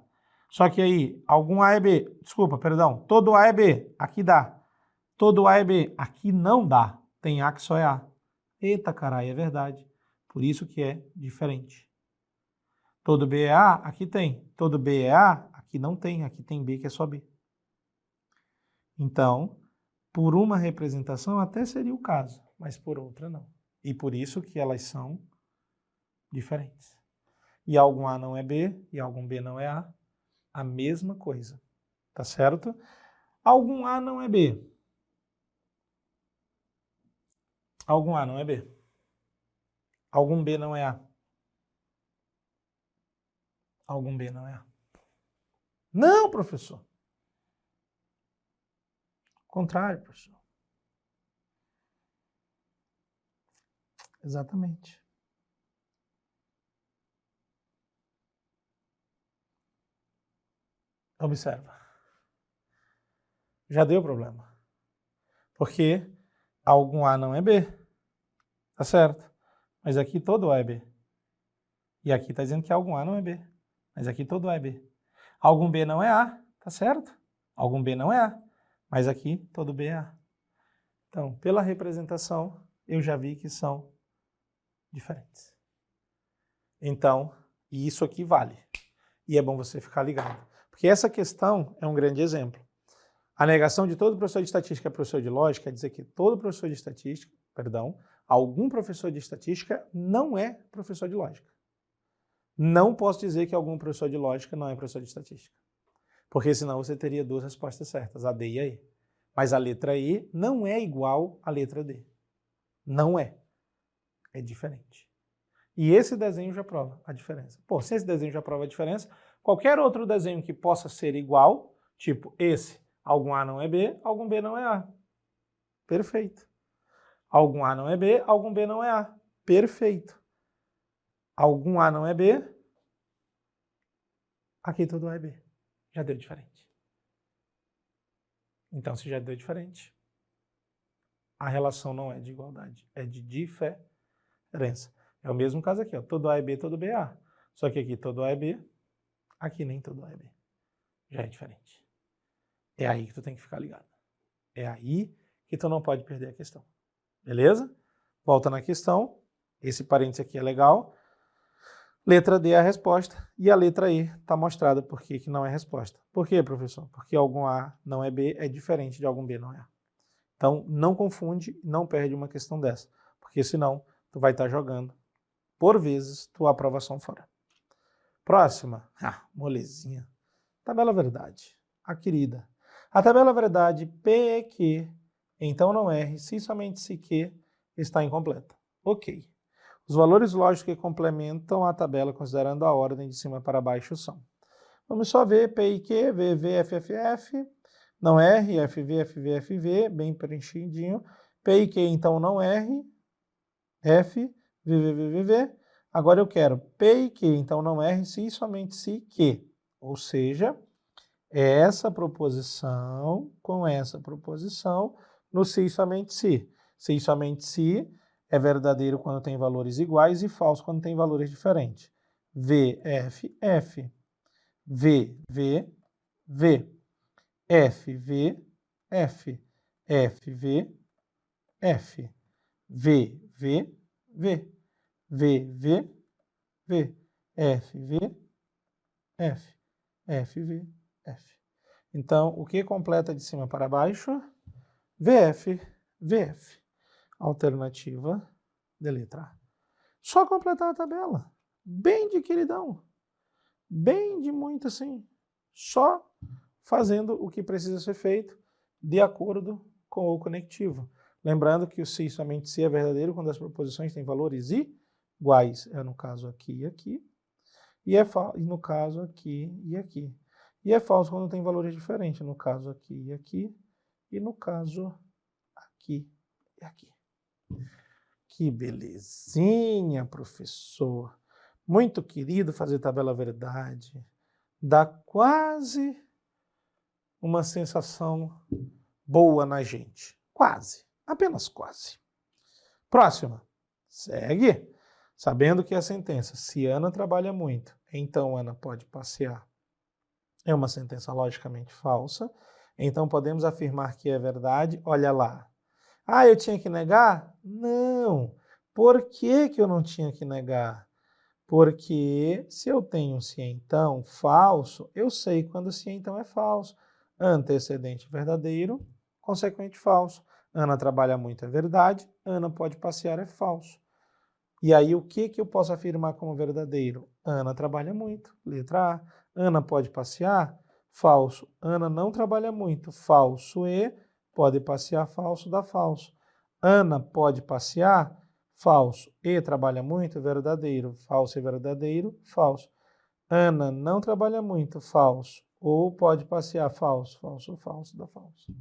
Só que aí, algum A é B, desculpa, perdão. Todo A é B, aqui dá. Todo A é B, aqui não dá. Tem A que só é A. Eita, caralho, é verdade. Por isso que é diferente. Todo B é A, aqui tem. Todo B é A, aqui não tem. Aqui tem B que é só B. Então, por uma representação até seria o caso, mas por outra não. E por isso que elas são diferentes. E algum A não é B e algum B não é a mesma coisa. Tá certo? Algum A não é B. Algum A não é B. Algum B não é A. Algum B não é A. Não, professor. Contrário, professor. Exatamente. Observa. Já deu problema. Porque algum A não é B. Tá certo? Mas aqui todo A é B. E aqui está dizendo que algum A não é B. Mas aqui todo A é B. Algum B não é A. Tá certo? Algum B não é A. Mas aqui todo B é A. Então, pela representação, eu já vi que são diferentes. Então, isso aqui vale. E é bom você ficar ligado. Porque essa questão é um grande exemplo. A negação de todo professor de estatística é professor de lógica quer dizer que todo professor de estatística, algum professor de estatística não é professor de lógica. Não posso dizer que algum professor de lógica não é professor de estatística. Porque senão você teria 2 respostas certas, a D e a E. Mas a letra E não é igual à letra D. Não é. É diferente. E esse desenho já prova a diferença. Pô, se esse desenho já prova a diferença, qualquer outro desenho que possa ser igual, tipo esse, algum A não é B, algum B não é A. Perfeito. Algum A não é B, algum B não é A. Perfeito. Algum A não é B, aqui todo A é B. Já deu diferente. Então, se já deu diferente, a relação não é de igualdade, é de diferença. É o mesmo caso aqui, ó. Todo A é B, todo B é A. Só que aqui todo A é B, aqui nem todo A é B. Já é diferente. É aí que tu tem que ficar ligado. É aí que tu não pode perder a questão. Beleza? Volta na questão. Esse parênteses aqui é legal. Letra D é a resposta e a letra E está mostrada por que não é resposta. Por quê, professor? Porque algum A não é B, é diferente de algum B não é A. Então, não confunde, não perde uma questão dessa, porque senão tu vai estar jogando, por vezes, tua aprovação fora. Próxima. Molezinha. Tabela verdade. A querida. A tabela verdade P é Q, então não R, se somente se Q está incompleta. Ok. Os valores lógicos que complementam a tabela, considerando a ordem de cima para baixo, são. Vamos só ver P e Q, V, V, F, F, F, não R, F, V, F, V, F, V, bem preenchidinho. P e Q, então não R, F, V, V, V, V, V. Agora eu quero P e Q, então não R, se e somente se Q. Ou seja, essa proposição com essa proposição no se e somente se. Se e somente se é verdadeiro quando tem valores iguais e falso quando tem valores diferentes. V, F, F. V, V, V. F, V, F. F, V, F. V, V, V. V, V, V. F, V, F. F, V, F. Então, o que completa de cima para baixo? VF, VF. Alternativa de letra A. Só completar a tabela. Bem de queridão. Bem de muito assim. Só fazendo o que precisa ser feito de acordo com o conectivo. Lembrando que o se e somente se é verdadeiro quando as proposições têm valores iguais. É no caso aqui e aqui. E no caso aqui e aqui. E é falso quando tem valores diferentes. No caso aqui e aqui. E no caso aqui e aqui. Que belezinha, professor. Muito querido fazer tabela verdade. Dá quase uma sensação boa na gente. Quase. Apenas quase. Próxima. Segue. Sabendo que a sentença, se Ana trabalha muito, então Ana pode passear, é uma sentença logicamente falsa. Então podemos afirmar que é verdade. Olha lá. Eu tinha que negar? Não. Por que eu não tinha que negar? Porque se eu tenho um se então falso, eu sei quando o se então é falso. Antecedente verdadeiro, consequente falso. Ana trabalha muito é verdade, Ana pode passear é falso. E aí o que eu posso afirmar como verdadeiro? Ana trabalha muito, letra A. Ana pode passear? Falso. Ana não trabalha muito, falso e pode passear, falso dá falso. Ana pode passear? Falso. E trabalha muito? Verdadeiro. Falso e verdadeiro? Falso. Ana não trabalha muito? Falso. Ou pode passear? Falso. Falso, falso dá falso.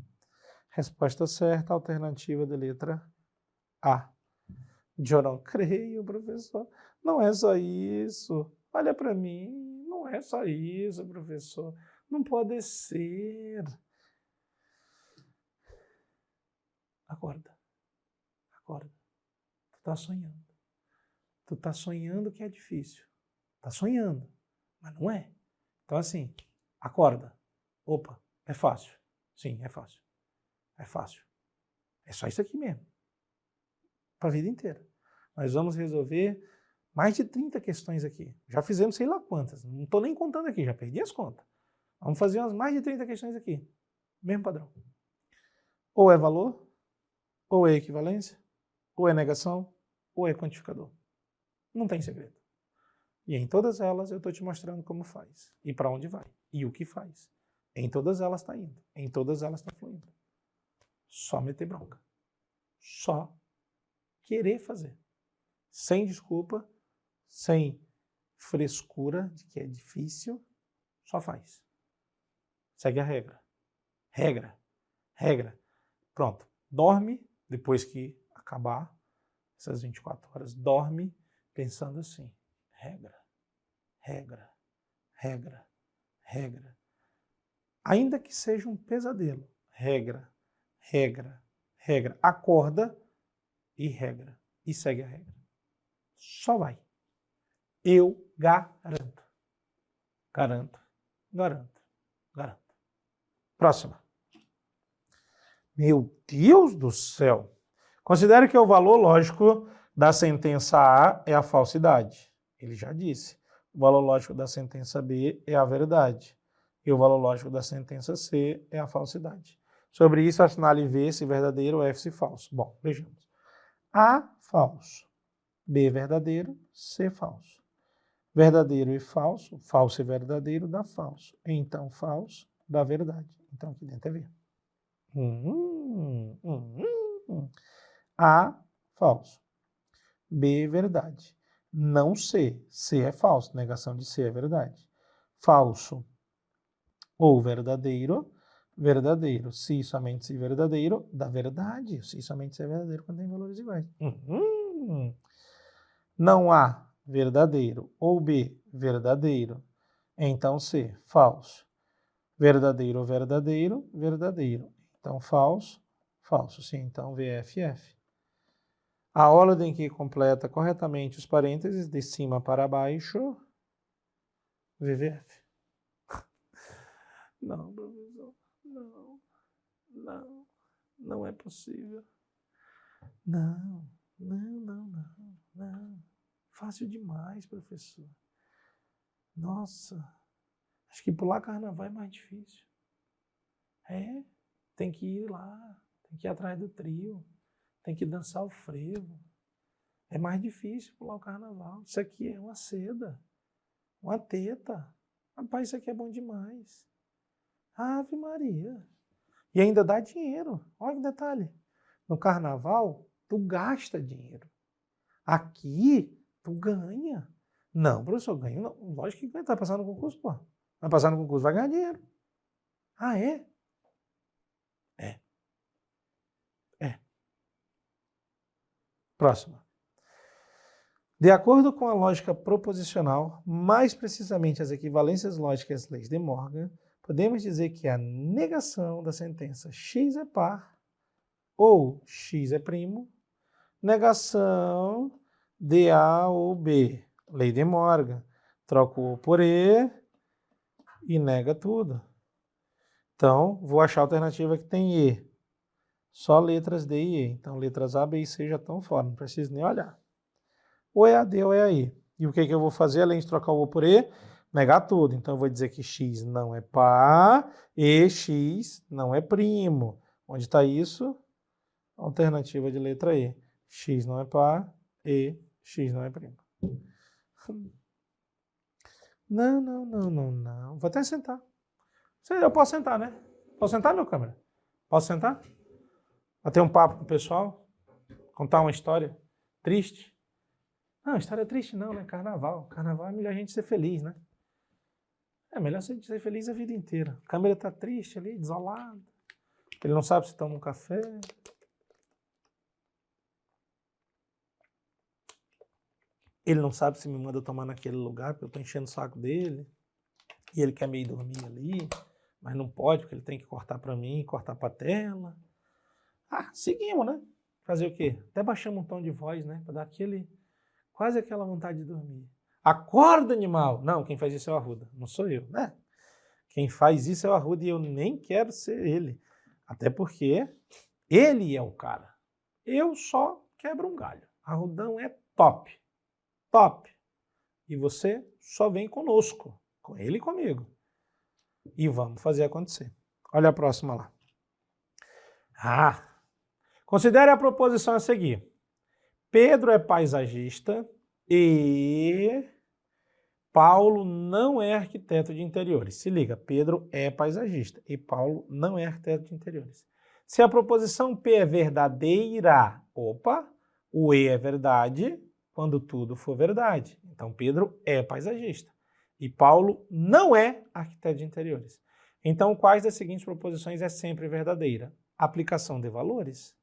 Resposta certa, alternativa de letra A. Eu não creio, professor. Não é só isso. Olha para mim. Não é só isso, professor. Não pode ser. Acorda. Acorda. Tu tá sonhando. Tu tá sonhando que é difícil. Tá sonhando, mas não é. Então assim, acorda. Opa, é fácil. Sim, é fácil. É fácil. É só isso aqui mesmo. Para a vida inteira. Nós vamos resolver mais de 30 questões aqui. Já fizemos sei lá quantas. Não estou nem contando aqui, já perdi as contas. Vamos fazer umas mais de 30 questões aqui. Mesmo padrão. Ou é valor, ou é equivalência, ou é negação, ou é quantificador. Não tem segredo. E em todas elas eu estou te mostrando como faz. E para onde vai. E o que faz. Em todas elas está indo. Em todas elas está fluindo. Só meter bronca. Só querer fazer. Sem desculpa, sem frescura de que é difícil, só faz. Segue a regra. Regra. Regra. Pronto. Dorme, depois que acabar essas 24 horas, dorme pensando assim. Regra. Regra. Regra. Regra. Ainda que seja um pesadelo. Regra. Regra. Regra. Acorda e regra. E segue a regra. Só vai. Eu garanto. Garanto. Garanto. Garanto. Próxima. Meu Deus do céu. Considere que o valor lógico da sentença A é a falsidade. Ele já disse. O valor lógico da sentença B é a verdade. E o valor lógico da sentença C é a falsidade. Sobre isso, assinale V se verdadeiro ou F se falso. Bom, vejamos. A, falso. B, verdadeiro. C, falso. Verdadeiro e falso. Falso e verdadeiro dá falso. Então, falso dá verdade. Então, aqui dentro é V. A, falso. B, verdade. Não C. C é falso. Negação de C é verdade. Falso ou verdadeiro. Verdadeiro. Se somente se verdadeiro, dá verdade. Se somente se é verdadeiro quando tem valores iguais. Não há verdadeiro. Ou B, verdadeiro. Então C, falso. Verdadeiro ou verdadeiro, verdadeiro. Então falso, falso. Sim, então VFF. A ordem que completa corretamente os parênteses de cima para baixo, VVF. Não, professor. Não é possível. Não. Fácil demais, professor. Nossa, acho que pular carnaval é mais difícil. Tem que ir lá, tem que ir atrás do trio, tem que dançar o frevo. É mais difícil pular o carnaval. Isso aqui é uma seda, uma teta. Rapaz, isso aqui é bom demais. Ave Maria. E ainda dá dinheiro. Olha que detalhe. No carnaval, tu gasta dinheiro. Aqui, tu ganha. Não, professor, ganho não. Lógico que ganha. Tá passando no concurso, pô. Vai passar no concurso, vai ganhar dinheiro. Ah, é? É. Próxima. De acordo com a lógica proposicional, mais precisamente as equivalências lógicas e as leis de Morgan, podemos dizer que a negação da sentença x é par ou x é primo, negação de A ou B, lei de Morgan, troca o O por E e nega tudo. Então, vou achar a alternativa que tem E. Só letras D e E. Então, letras A, B e C já estão fora, não preciso nem olhar. Ou é a D ou é a E. E o que eu vou fazer, além de trocar o O por E? Negar tudo. Então, eu vou dizer que X não é par e X não é primo. Onde está isso? Alternativa de letra E. X não é par e X não é primo. Não. Vou até sentar. Eu posso sentar, né? Posso sentar, meu câmera? Posso sentar? Bater um papo com o pessoal? Contar uma história triste? Não, história triste não, né? Carnaval. Carnaval é melhor a gente ser feliz, né? É melhor a gente ser feliz a vida inteira. A câmera tá triste ali, desolada. Ele não sabe se toma um café. Ele não sabe se me manda tomar naquele lugar, porque eu tô enchendo o saco dele. E ele quer meio dormir ali, mas não pode, porque ele tem que cortar para mim, cortar para tela. Ah, seguimos, né? Fazer o quê? Até baixamos um tom de voz, né? Para dar quase aquela vontade de dormir. Acorda, animal! Não, quem faz isso é o Arruda, não sou eu, né? Quem faz isso é o Arruda e eu nem quero ser ele. Até porque ele é o cara. Eu só quebro um galho. Arrudão é top. Top. E você só vem conosco. Com ele e comigo. E vamos fazer acontecer. Olha a próxima lá. Considere a proposição a seguir. Pedro é paisagista e Paulo não é arquiteto de interiores. Se liga, Pedro é paisagista e Paulo não é arquiteto de interiores. Se a proposição P é verdadeira, o E é verdade quando tudo for verdade. Então, Pedro é paisagista e Paulo não é arquiteto de interiores. Então, quais das seguintes proposições é sempre verdadeira? Aplicação de valores.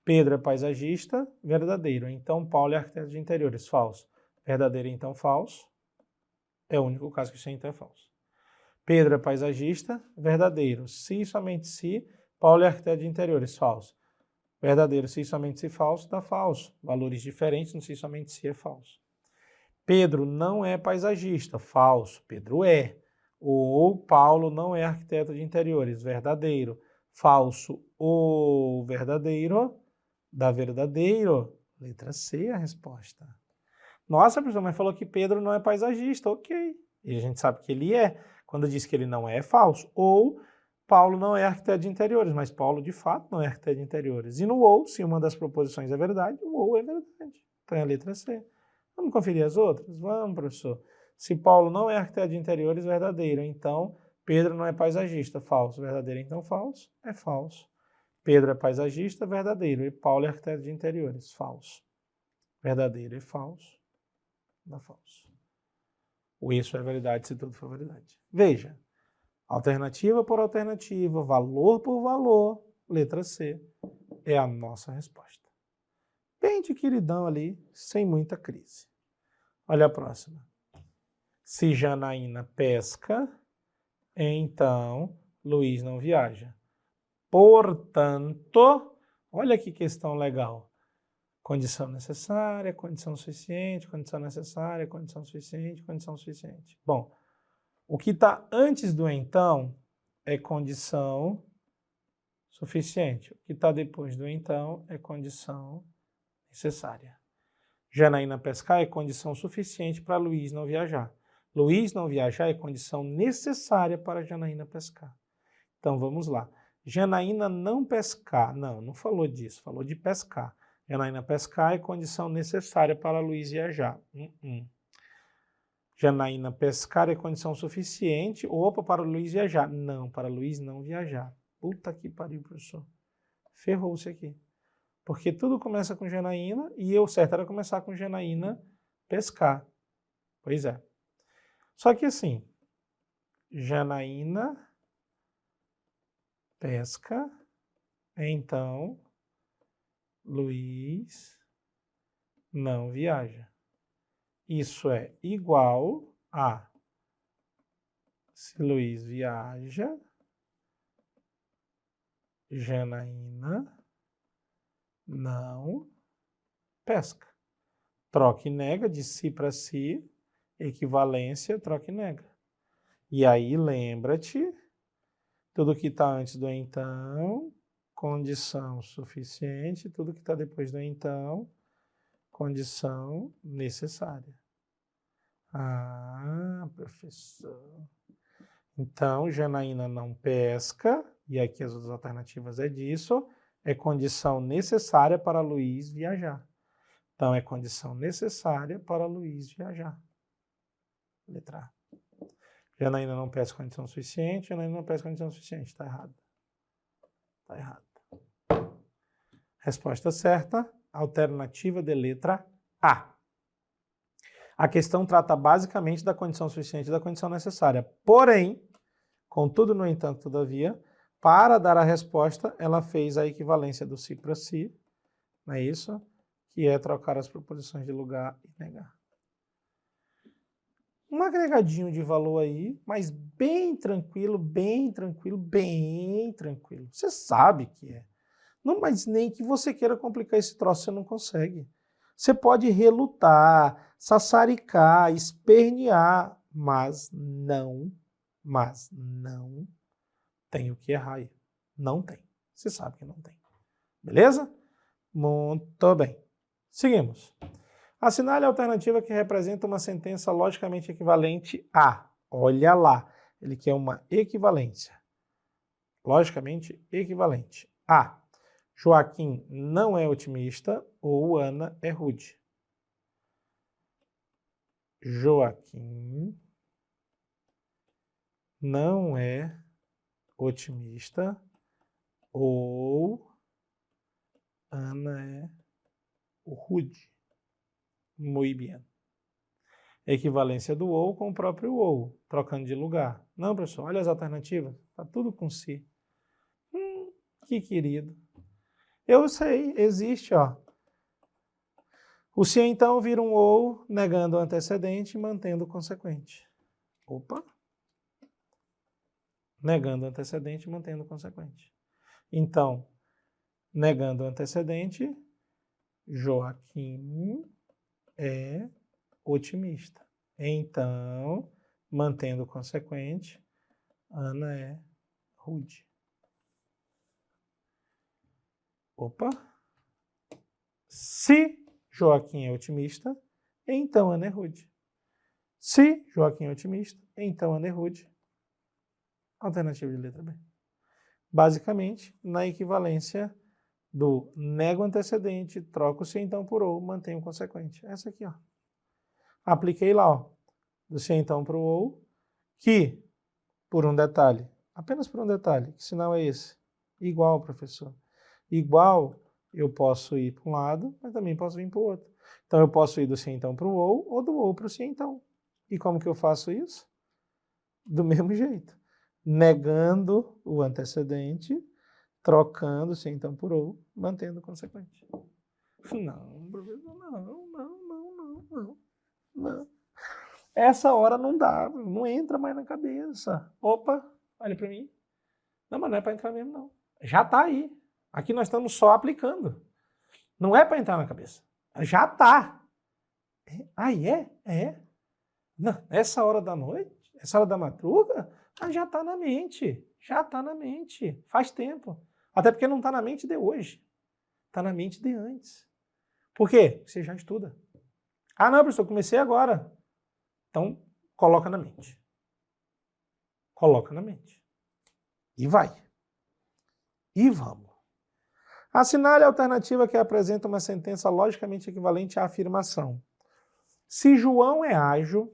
Pedro é paisagista, verdadeiro. Então, Paulo é arquiteto de interiores, falso. Verdadeiro, então, falso. É o único caso que isso então é falso. Pedro é paisagista, verdadeiro. Se e somente se, Paulo é arquiteto de interiores, falso. Verdadeiro, se e somente se, falso, dá falso. Valores diferentes no se e somente se é falso. Pedro não é paisagista, falso. Pedro é. Ou Paulo não é arquiteto de interiores, verdadeiro. Falso ou verdadeiro, dá verdadeiro. Letra C é a resposta. Nossa, professor, mas falou que Pedro não é paisagista. Ok. E a gente sabe que ele é. Quando diz que ele não é, é falso. Ou Paulo não é arquiteto de interiores, mas Paulo de fato não é arquiteto de interiores. E no ou, se uma das proposições é verdade, o ou é verdade. Então é a letra C. Vamos conferir as outras? Vamos, professor. Se Paulo não é arquiteto de interiores, verdadeiro. Então, Pedro não é paisagista. Falso. Verdadeiro, então falso. É falso. Pedro é paisagista, verdadeiro. E Paulo é arquiteto de interiores. Falso. Verdadeiro e falso. Dá falso. O isso é verdade se tudo for verdade. Veja. Alternativa por alternativa, valor por valor, letra C é a nossa resposta. Bem de queridão ali, sem muita crise. Olha a próxima. Se Janaína pesca, então Luiz não viaja. Portanto, olha que questão legal. Condição necessária, condição suficiente, condição necessária, condição suficiente, condição suficiente. Bom, o que está antes do então é condição suficiente. O que está depois do então é condição necessária. Janaína pescar é condição suficiente para Luiz não viajar. Luiz não viajar é condição necessária para Janaína pescar. Então vamos lá. Janaína não pescar. Não falou disso, falou de pescar. Janaína pescar é condição necessária para Luiz viajar. Janaína pescar é condição suficiente, para Luiz viajar. Não, para Luiz não viajar. Puta que pariu, professor. Ferrou-se aqui. Porque tudo começa com Janaína e o certo era começar com Janaína pescar. Pois é. Só que assim, Janaína pesca, então Luiz não viaja. Isso é igual a se Luiz viaja, Janaína não pesca. Troca e nega, de si para si, equivalência, troca e nega. E aí, lembra-te, tudo que está antes do então, condição suficiente, tudo que está depois do então, condição necessária. Ah, professor. Então, Janaína não pesca, e aqui as outras alternativas é disso, é condição necessária para Luiz viajar. Então, é condição necessária para Luiz viajar. Letra A. Janaína não pesca condição suficiente, Janaína não pesca condição suficiente. Está errado. Está errado. Resposta certa, alternativa de letra A. A questão trata basicamente da condição suficiente e da condição necessária. Porém, contudo, no entanto, todavia, para dar a resposta, ela fez a equivalência do si para si, não é isso? Que é trocar as proposições de lugar e negar. Um agregadinho de valor aí, mas bem tranquilo, bem tranquilo, bem tranquilo. Você sabe que é. Não, mas nem que você queira complicar esse troço, você não consegue. Você pode relutar, sassaricar, espernear, mas não tem o que errar aí. Não tem. Você sabe que não tem. Beleza? Muito bem. Seguimos. Assinale a alternativa que representa uma sentença logicamente equivalente a. Olha lá, ele quer uma equivalência. Logicamente equivalente a. Joaquim não é otimista ou Ana é rude. Joaquim não é otimista ou Ana é rude. Muito bem. Equivalência do ou com o próprio ou, trocando de lugar. Não, professor, olha as alternativas. Está tudo com si. Que querido. Eu sei, existe, ó. O se então vira um ou, negando o antecedente e mantendo o consequente. Opa. Negando o antecedente e mantendo o consequente. Então, negando o antecedente, Joaquim é otimista. Então, mantendo o consequente, Ana é rude. Opa. Se Joaquim é otimista, então Ana é rude. Se Joaquim é otimista, então Ana é rude. Alternativa de letra B. Basicamente, na equivalência do nego antecedente, troco o se então por ou, mantenho o consequente. Essa aqui, ó. Apliquei lá, ó, do se então para o ou, que, por um detalhe, apenas por um detalhe, que sinal é esse? Igual, professor. Igual, eu posso ir para um lado, mas também posso vir para o outro. Então, eu posso ir do se então para o ou do ou para o se então. E como que eu faço isso? Do mesmo jeito. Negando o antecedente, trocando se então por ou, mantendo o consequente. Não, professor, não. Essa hora não dá, não entra mais na cabeça. Opa, olha para mim. Não, mas não é para entrar mesmo, não. Já está aí. Aqui nós estamos só aplicando. Não é para entrar na cabeça. Já está. Aí é? É. Não, essa hora da noite, essa hora da madruga, já está na mente. Já está na mente. Faz tempo. Até porque não está na mente de hoje. Está na mente de antes. Por quê? Você já estuda. Ah, não, professor, comecei agora. Então, coloca na mente. Coloca na mente. E vai. E vamos. Assinale a alternativa que apresenta uma sentença logicamente equivalente à afirmação. Se João é ágil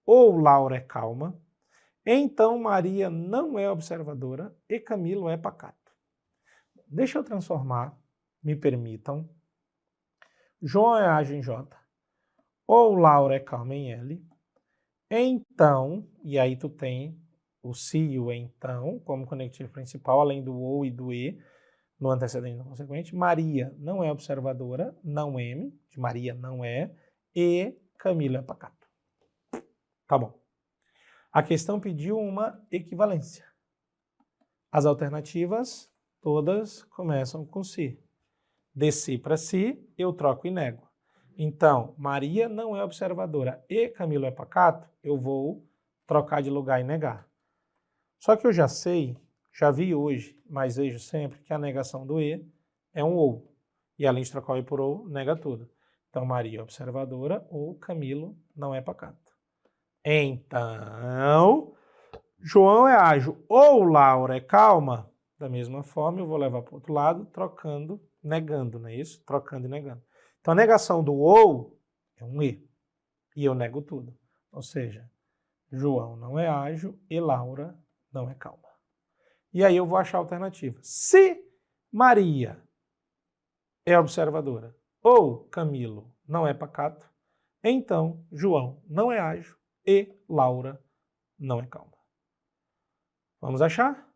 ou Laura é calma, então Maria não é observadora e Camilo é pacato. Deixa eu transformar, me permitam. João é ágil em J, ou Laura é calma em L. Então, e aí tu tem o se e o então como conectivo principal, além do ou e do e, no antecedente e no consequente. Maria não é observadora, não M, de Maria não é, e Camilo é pacato. Tá bom. A questão pediu uma equivalência. As alternativas todas começam com se. De si para si, eu troco e nego. Então, Maria não é observadora e Camilo é pacato, eu vou trocar de lugar e negar. Só que eu já sei, já vi hoje, mas vejo sempre que a negação do e é um ou. E além de trocar o e por ou, nega tudo. Então, Maria é observadora ou Camilo não é pacato. Então, João é ágil ou Laura é calma. Da mesma forma, eu vou levar para o outro lado, trocando, negando, não é isso? Trocando e negando. Então, a negação do ou é um e. E eu nego tudo. Ou seja, João não é ágil e Laura não é calma. E aí eu vou achar a alternativa. Se Maria é observadora ou Camilo não é pacato, então João não é ágil e Laura não é calma. Vamos achar?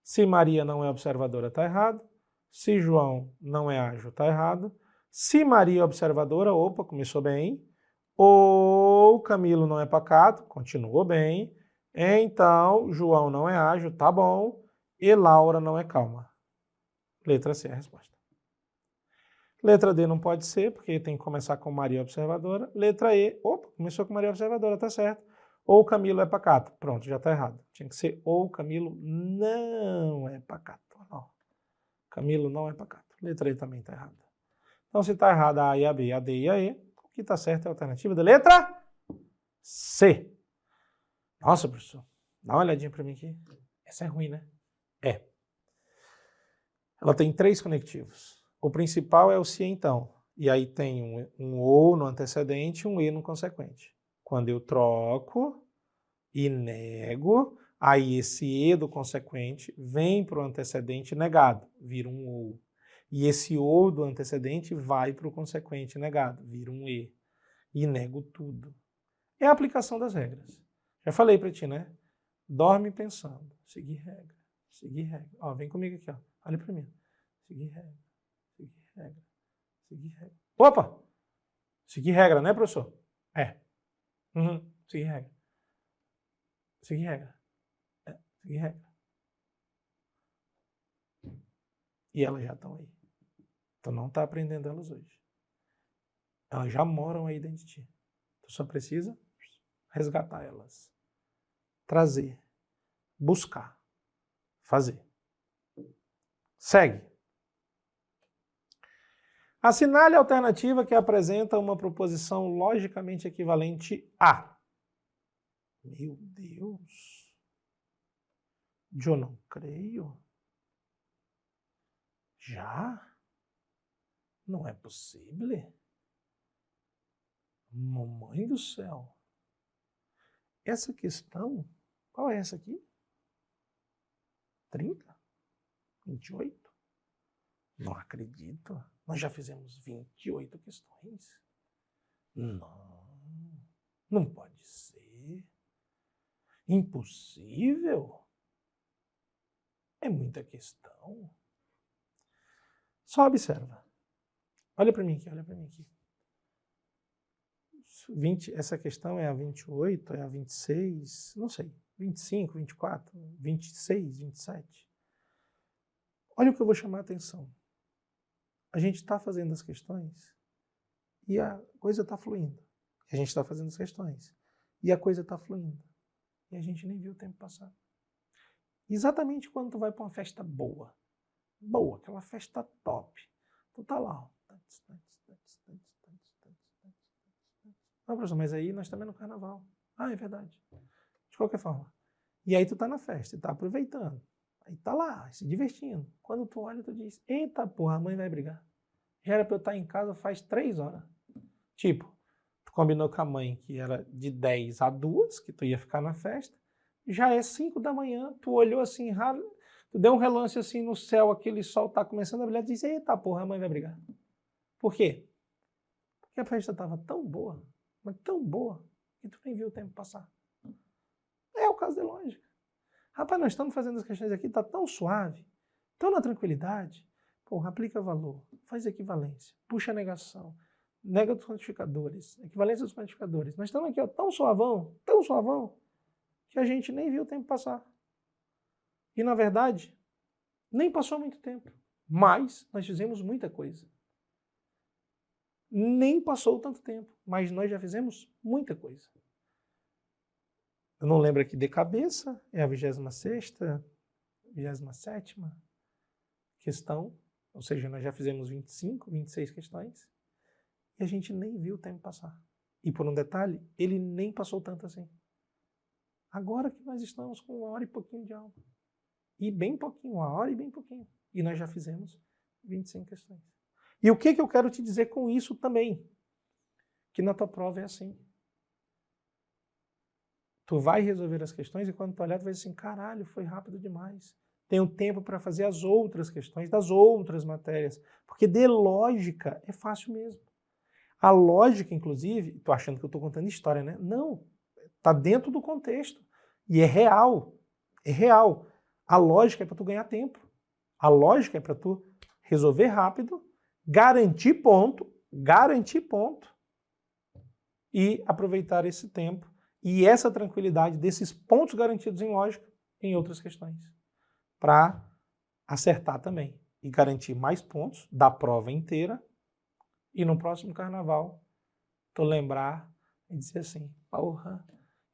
Se Maria não é observadora, está errado. Se João não é ágil, está errado. Se Maria é observadora, opa, começou bem. Ou Camilo não é pacato, continuou bem. Então, João não é ágil, tá bom. E Laura não é calma. Letra C é a resposta. Letra D não pode ser, porque tem que começar com Maria observadora. Letra E, opa, começou com Maria observadora, tá certo. Ou Camilo é pacato. Pronto, já tá errado. Tinha que ser ou Camilo não é pacato. Não. Camilo não é pacato. Letra E também tá errada. Então, se tá errada a A e a B, a D e a E, o que tá certo é a alternativa da letra C. Nossa, professor, dá uma olhadinha para mim aqui. Essa é ruim, né? É. Ela tem 3 conectivos. O principal é o se então. E aí tem um ou no antecedente e um e no consequente. Quando eu troco e nego, aí esse e do consequente vem para o antecedente negado, vira um ou. E esse ou do antecedente vai para o consequente negado, vira um e. E nego tudo. É a aplicação das regras. Já falei para ti, né? Dorme pensando. Seguir regra. Seguir regra. Ó, vem comigo aqui, ó. Olha para mim. Seguir regra. Seguir regra. Seguir regra. Opa! Seguir regra, né, professor? É. Seguir regra. Seguir regra. É. Seguir regra. E elas já estão aí. Tu não está aprendendo elas hoje. Elas já moram aí dentro de ti. Tu só precisa resgatar elas. Trazer. Buscar. Fazer. Segue. Assinale a alternativa que apresenta uma proposição logicamente equivalente a. Meu Deus. Eu não creio. Já? Não é possível? Mamãe do céu. Essa questão, qual é essa aqui? 30? 28? Não acredito. Nós já fizemos 28 questões. Não pode ser. Impossível. É muita questão. Só observa. Olha para mim aqui, olha para mim aqui. Essa questão é a 28, é a 26, não sei. 25, 24, 26, 27. Olha o que eu vou chamar a atenção. A gente está fazendo as questões e a coisa está fluindo. A gente está fazendo as questões e a coisa está fluindo. E a gente nem viu o tempo passar. Exatamente quando tu vai para uma festa boa, aquela festa top, tu tá lá, ó. Não, professor, mas aí nós também no carnaval. Ah, é verdade. De qualquer forma. E aí tu tá na festa, tá aproveitando. Aí tá lá, se divertindo. Quando tu olha, tu diz, eita porra, a mãe vai brigar. Já era pra eu estar em casa faz 3 horas. Tipo, tu combinou com a mãe que era de 10 a 2, que tu ia ficar na festa. Já é 5 da manhã, tu olhou assim, tu deu um relance assim no céu, aquele sol tá começando a brilhar, tu diz, eita porra, a mãe vai brigar. Por quê? Porque a festa tava tão boa, mas tão boa, que tu nem viu o tempo passar. É o caso de lógica. Rapaz, nós estamos fazendo as questões aqui, tá tão suave, tão na tranquilidade. Porra, aplica valor, faz equivalência, puxa a negação, nega dos quantificadores, equivalência dos quantificadores. Nós estamos aqui, ó, tão suavão, que a gente nem viu o tempo passar. E, na verdade, nem passou muito tempo, mas nós fizemos muita coisa. Nem passou tanto tempo, mas nós já fizemos muita coisa. Eu não lembro aqui de cabeça, é a 26ª, 27ª questão, ou seja, nós já fizemos 25, 26 questões, e a gente nem viu o tempo passar. E por um detalhe, ele nem passou tanto assim. Agora que nós estamos com 1 hora e pouquinho de aula. E bem pouquinho, 1 hora e bem pouquinho. E nós já fizemos 25 questões. E o que eu quero te dizer com isso também? Que na tua prova é assim. Tu vai resolver as questões e quando tu olhar, tu vai dizer assim, caralho, foi rápido demais. Tenho tempo para fazer as outras questões das outras matérias. Porque de lógica é fácil mesmo. A lógica, inclusive, tô achando que eu estou contando história, né? Não, está dentro do contexto. E é real. É real. A lógica é para tu ganhar tempo. A lógica é para tu resolver rápido, garantir ponto e aproveitar esse tempo e essa tranquilidade desses pontos garantidos em lógica em outras questões, para acertar também e garantir mais pontos da prova inteira e no próximo carnaval tu lembrar e dizer assim, porra,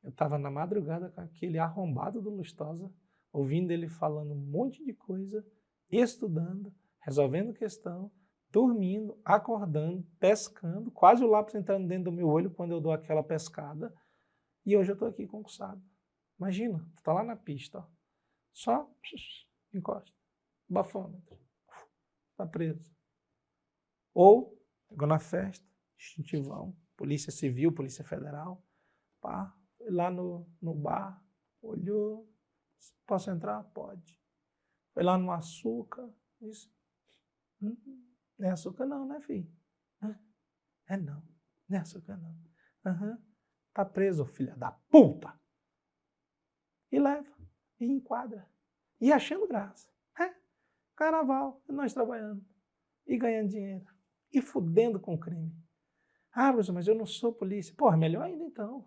eu estava na madrugada com aquele arrombado do Lustosa, ouvindo ele falando um monte de coisa, estudando, resolvendo questão, dormindo, acordando, pescando, quase o lápis entrando dentro do meu olho quando eu dou aquela pescada, e hoje eu estou aqui concursado. Imagina, tu tá lá na pista, ó, só encosta, bafômetro, tá preso. Ou, chegou na festa, instintivão, Polícia Civil, Polícia Federal, pá, foi lá no bar, olhou, posso entrar? Pode. Foi lá no açúcar, disse, não é açúcar não, né, filho? É não, não é açúcar não. Tá preso, filha da puta. E leva, e enquadra. E achando graça. Carnaval, nós trabalhando, e ganhando dinheiro, e fudendo com o crime. Ah, professor, mas eu não sou polícia. Porra, melhor ainda então.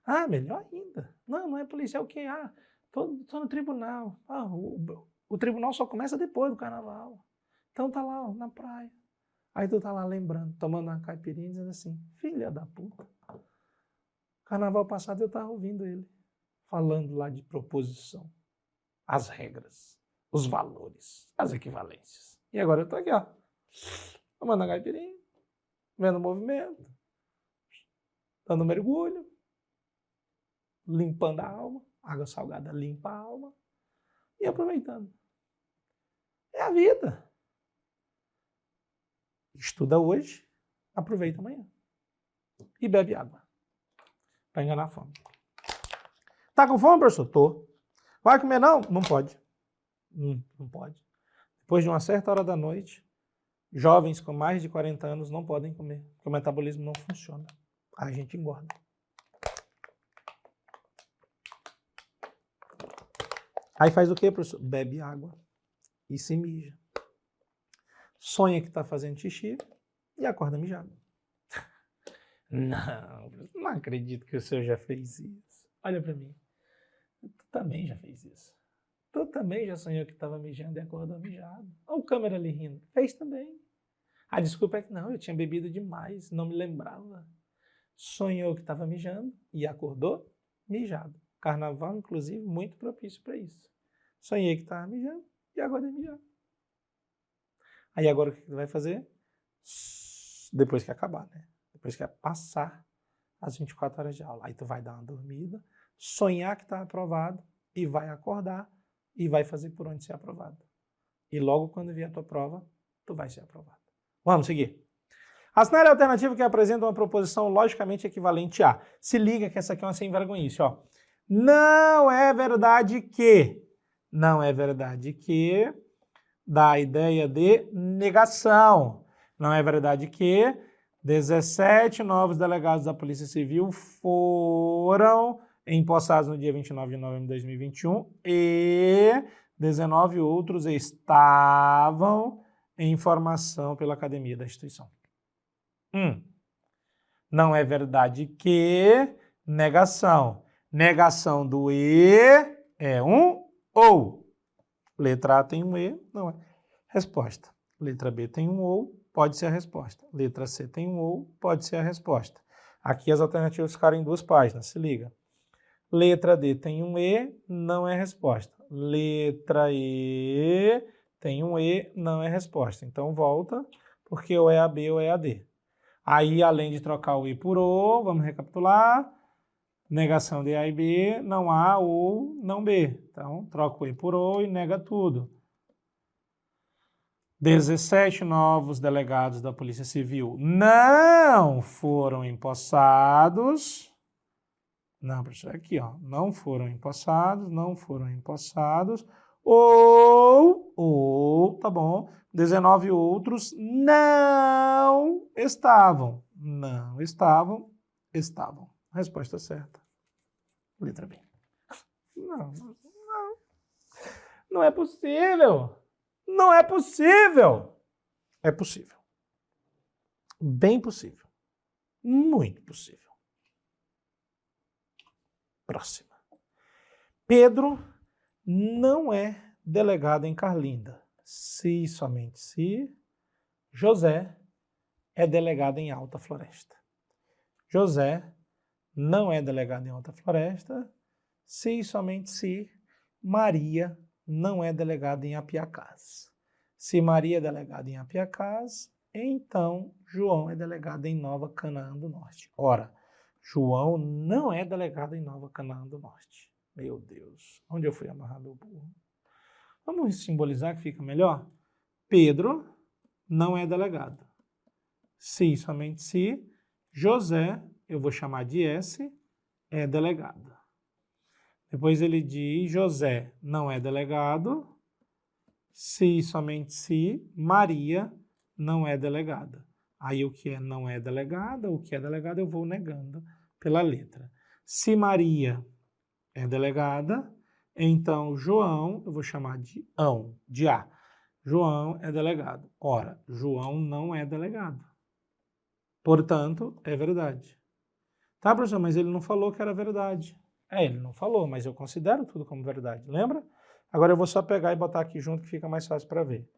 Ah, melhor ainda. Não é policial o quê? Ah, tô no tribunal. Ah, o tribunal só começa depois do carnaval. Então tá lá, ó, na praia. Aí tu tá lá lembrando, tomando uma caipirinha e dizendo assim, filha da puta. Carnaval passado eu tava ouvindo ele, falando lá de proposição, as regras, os valores, as equivalências. E agora eu tô aqui, ó, tomando a caipirinha, vendo o movimento, dando um mergulho, limpando a alma, água salgada limpa a alma e aproveitando. É a vida. Estuda hoje, aproveita amanhã. E bebe água. Para enganar a fome. Tá com fome, professor? Tô. Vai comer não? Não pode. Não pode. Depois de uma certa hora da noite, jovens com mais de 40 anos não podem comer, porque o metabolismo não funciona. Aí a gente engorda. Aí faz o quê, professor? Bebe água e se mija. Sonha que está fazendo xixi e acorda mijado. Não acredito que o senhor já fez isso. Olha para mim. Tu também já fez isso. Tu também já sonhou que estava mijando e acordou mijado. Olha o câmera ali rindo. Fez também. A desculpa é que não, eu tinha bebido demais, não me lembrava. Sonhou que estava mijando e acordou mijado. Carnaval, inclusive, muito propício para isso. Sonhei que estava mijando e acordei mijado. Aí agora o que tu vai fazer? Depois que acabar, né? Depois que passar as 24 horas de aula. Aí tu vai dar uma dormida, sonhar que está aprovado e vai acordar e vai fazer por onde ser aprovado. E logo quando vier a tua prova, tu vai ser aprovado. Vamos seguir. Assinale a alternativa que apresenta uma proposição logicamente equivalente a. Se liga que essa aqui é uma sem vergonhice, ó. Não é verdade que dá a ideia de negação. Não é verdade que 17 novos delegados da Polícia Civil foram empossados no dia 29 de novembro de 2021 e 19 outros estavam em formação pela academia da instituição. Não é verdade que negação. Negação do E é um ou. Letra A tem um E, não é. Resposta. Letra B tem um ou, pode ser a resposta. Letra C tem um ou, pode ser a resposta. Aqui as alternativas ficaram em 2 páginas, se liga. Letra D tem um E, não é resposta. Letra E tem um E, não é resposta. Então volta, porque ou é a B ou é a D. Aí, além de trocar o I por O, vamos recapitular. Negação de A e B, não A ou não B. Então, troca o I por O e nega tudo. 17 novos delegados da Polícia Civil não foram empossados. Não, professor, aqui, ó. Não foram empossados. Ou, tá bom, 19 outros não estavam. Não estavam, estavam. Resposta certa. Letra B. Não é possível. Não é possível. É possível. Bem possível. Muito possível. Próxima. Pedro não é delegado em Carlinda. Se, somente se, José é delegado em Alta Floresta. José não é delegado em Alta Floresta. Se e somente se, Maria não é delegada em Apiacás. Se Maria é delegada em Apiacás, então João é delegado em Nova Canaã do Norte. Ora, João não é delegado em Nova Canaã do Norte. Meu Deus, onde eu fui amarrar meu burro? Vamos simbolizar que fica melhor? Pedro não é delegado. Se, somente se, José, eu vou chamar de S, é delegado. Depois ele diz, José não é delegado. Se, somente se, Maria não é delegada. Aí o que é não é delegada, o que é delegada eu vou negando pela letra. Se Maria é delegada, então João, eu vou chamar de ão, de A. João é delegado. Ora, João não é delegado. Portanto, é verdade. Tá, professor, mas ele não falou que era verdade. Ele não falou, mas eu considero tudo como verdade, lembra? Agora eu vou só pegar e botar aqui junto que fica mais fácil para ver.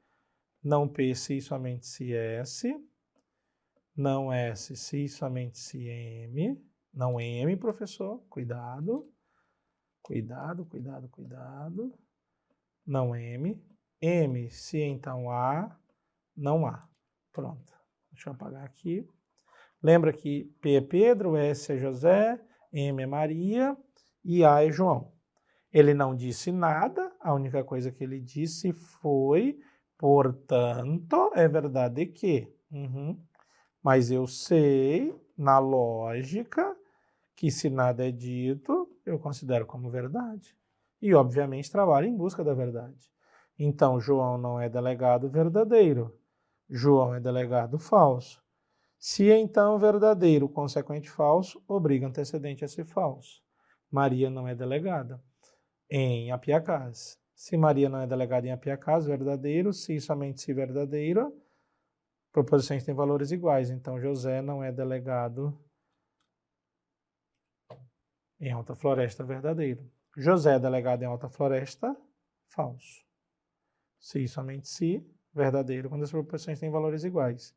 Não P, se somente se S. Não S, se somente se M. Não M, professor. Cuidado. Cuidado. Não M. M, se então A. Não A. Pronto. Deixa eu apagar aqui. Lembra que P é Pedro, S é José, M é Maria e A é João. Ele não disse nada, a única coisa que ele disse foi, portanto, é verdade que. Mas eu sei, na lógica, que se nada é dito, eu considero como verdade. E, obviamente, trabalho em busca da verdade. Então, João não é delegado verdadeiro. João é delegado falso. Se então verdadeiro, consequente falso, obriga antecedente a ser falso. Maria não é delegada em Apiacás. Se Maria não é delegada em Apiacás, verdadeiro. Se somente se verdadeiro, proposições têm valores iguais. Então, José não é delegado em Alta Floresta, verdadeiro. José é delegado em Alta Floresta, falso. Se somente se, verdadeiro, quando as proposições têm valores iguais.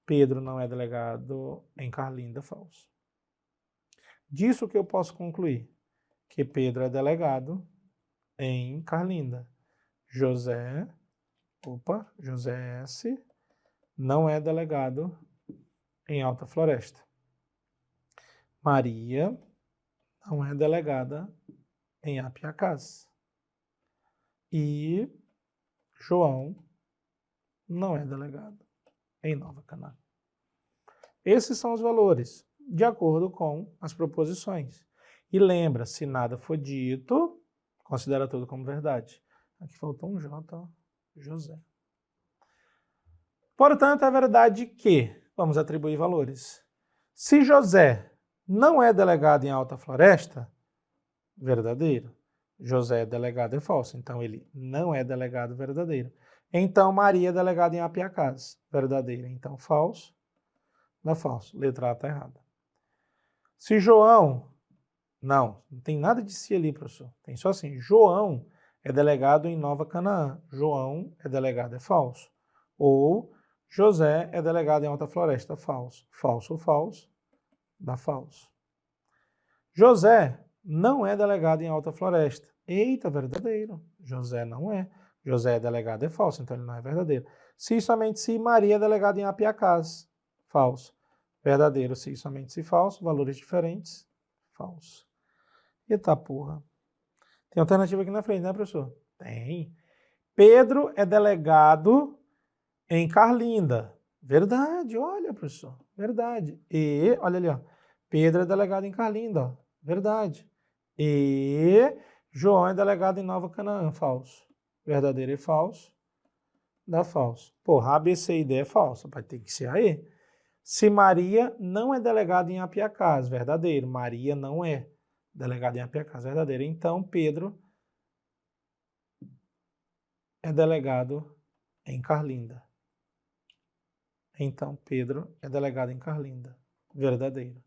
Pedro não é delegado em Carlinda, falso. Disso que eu posso concluir que Pedro é delegado em Carlinda. José S, não é delegado em Alta Floresta. Maria não é delegada em Apiacás. E João não é delegado em Nova Canaã. Esses são os valores, de acordo com as proposições. E lembra, se nada for dito, considera tudo como verdade. Aqui faltou um J, ó, José. Portanto, é verdade que, vamos atribuir valores. Se José não é delegado em Alta Floresta, verdadeiro. José é delegado é falso, então ele não é delegado verdadeiro. Então, Maria é delegada em Apiacás, verdadeiro. Então, falso, não é falso. Letra A está errada. Se João, não tem nada de si ali, professor. Tem só assim, João é delegado em Nova Canaã. João é delegado é falso. Ou José é delegado em Alta Floresta, falso. Falso ou falso, dá falso. José não é delegado em Alta Floresta. Eita, verdadeiro. José não é. José é delegado é falso, então ele não é verdadeiro. Se somente se Maria é delegada em Apiacás. Falso. Verdadeiro, se somente se falso. Valores diferentes. Falso. Eita porra. Tem alternativa aqui na frente, né, professor? Tem. Pedro é delegado em Carlinda. Verdade, olha, professor. Verdade. E, olha ali, ó. Pedro é delegado em Carlinda, ó. Verdade. E João é delegado em Nova Canaã. Falso. Verdadeiro e falso. Dá falso. Porra, A, B, C e D é falso. Vai ter que ser aí. Se Maria não é delegada em Apiacás. Verdadeiro. Maria não é delegada em Apiacás. Verdadeiro. Então, Pedro é delegado em Carlinda. Então, Pedro é delegado em Carlinda. Verdadeiro.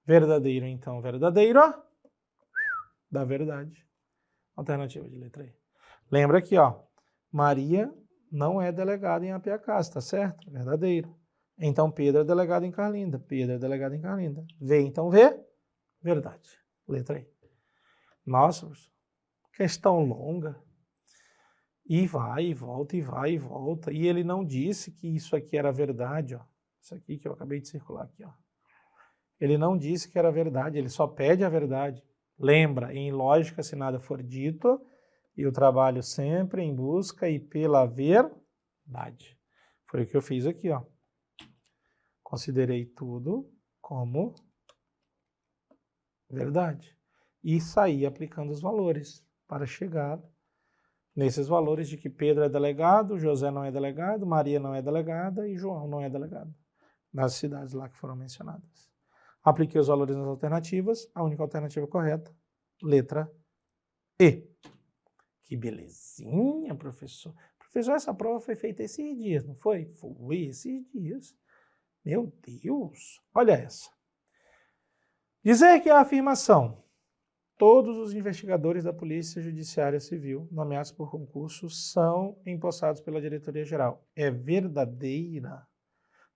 Verdadeiro, então, verdadeiro. Da verdade. Alternativa de letra E. Lembra aqui, ó. Maria não é delegada em Apiacás, tá certo? Verdadeiro. Então, Pedro é delegado em Carlinda. Pedro é delegado em Carlinda. V, então, V. Verdade. Letra E. Nossa, questão longa. E vai e volta, e vai e volta. E ele não disse que isso aqui era verdade, ó. Isso aqui que eu acabei de circular aqui, ó. Ele não disse que era verdade, ele só pede a verdade. Lembra, em lógica, se nada for dito, eu trabalho sempre em busca e pela verdade. Foi o que eu fiz aqui, ó. Considerei tudo como verdade. E saí aplicando os valores para chegar nesses valores de que Pedro é delegado, José não é delegado, Maria não é delegada e João não é delegado. Nas cidades lá que foram mencionadas. Apliquei os valores nas alternativas, a única alternativa correta, letra E. Que belezinha, professor. Professor, essa prova foi feita esses dias, não foi? Foi esses dias. Meu Deus, olha essa. Dizer que a afirmação, todos os investigadores da Polícia Judiciária Civil nomeados por concurso são empossados pela Diretoria-Geral, é verdadeira?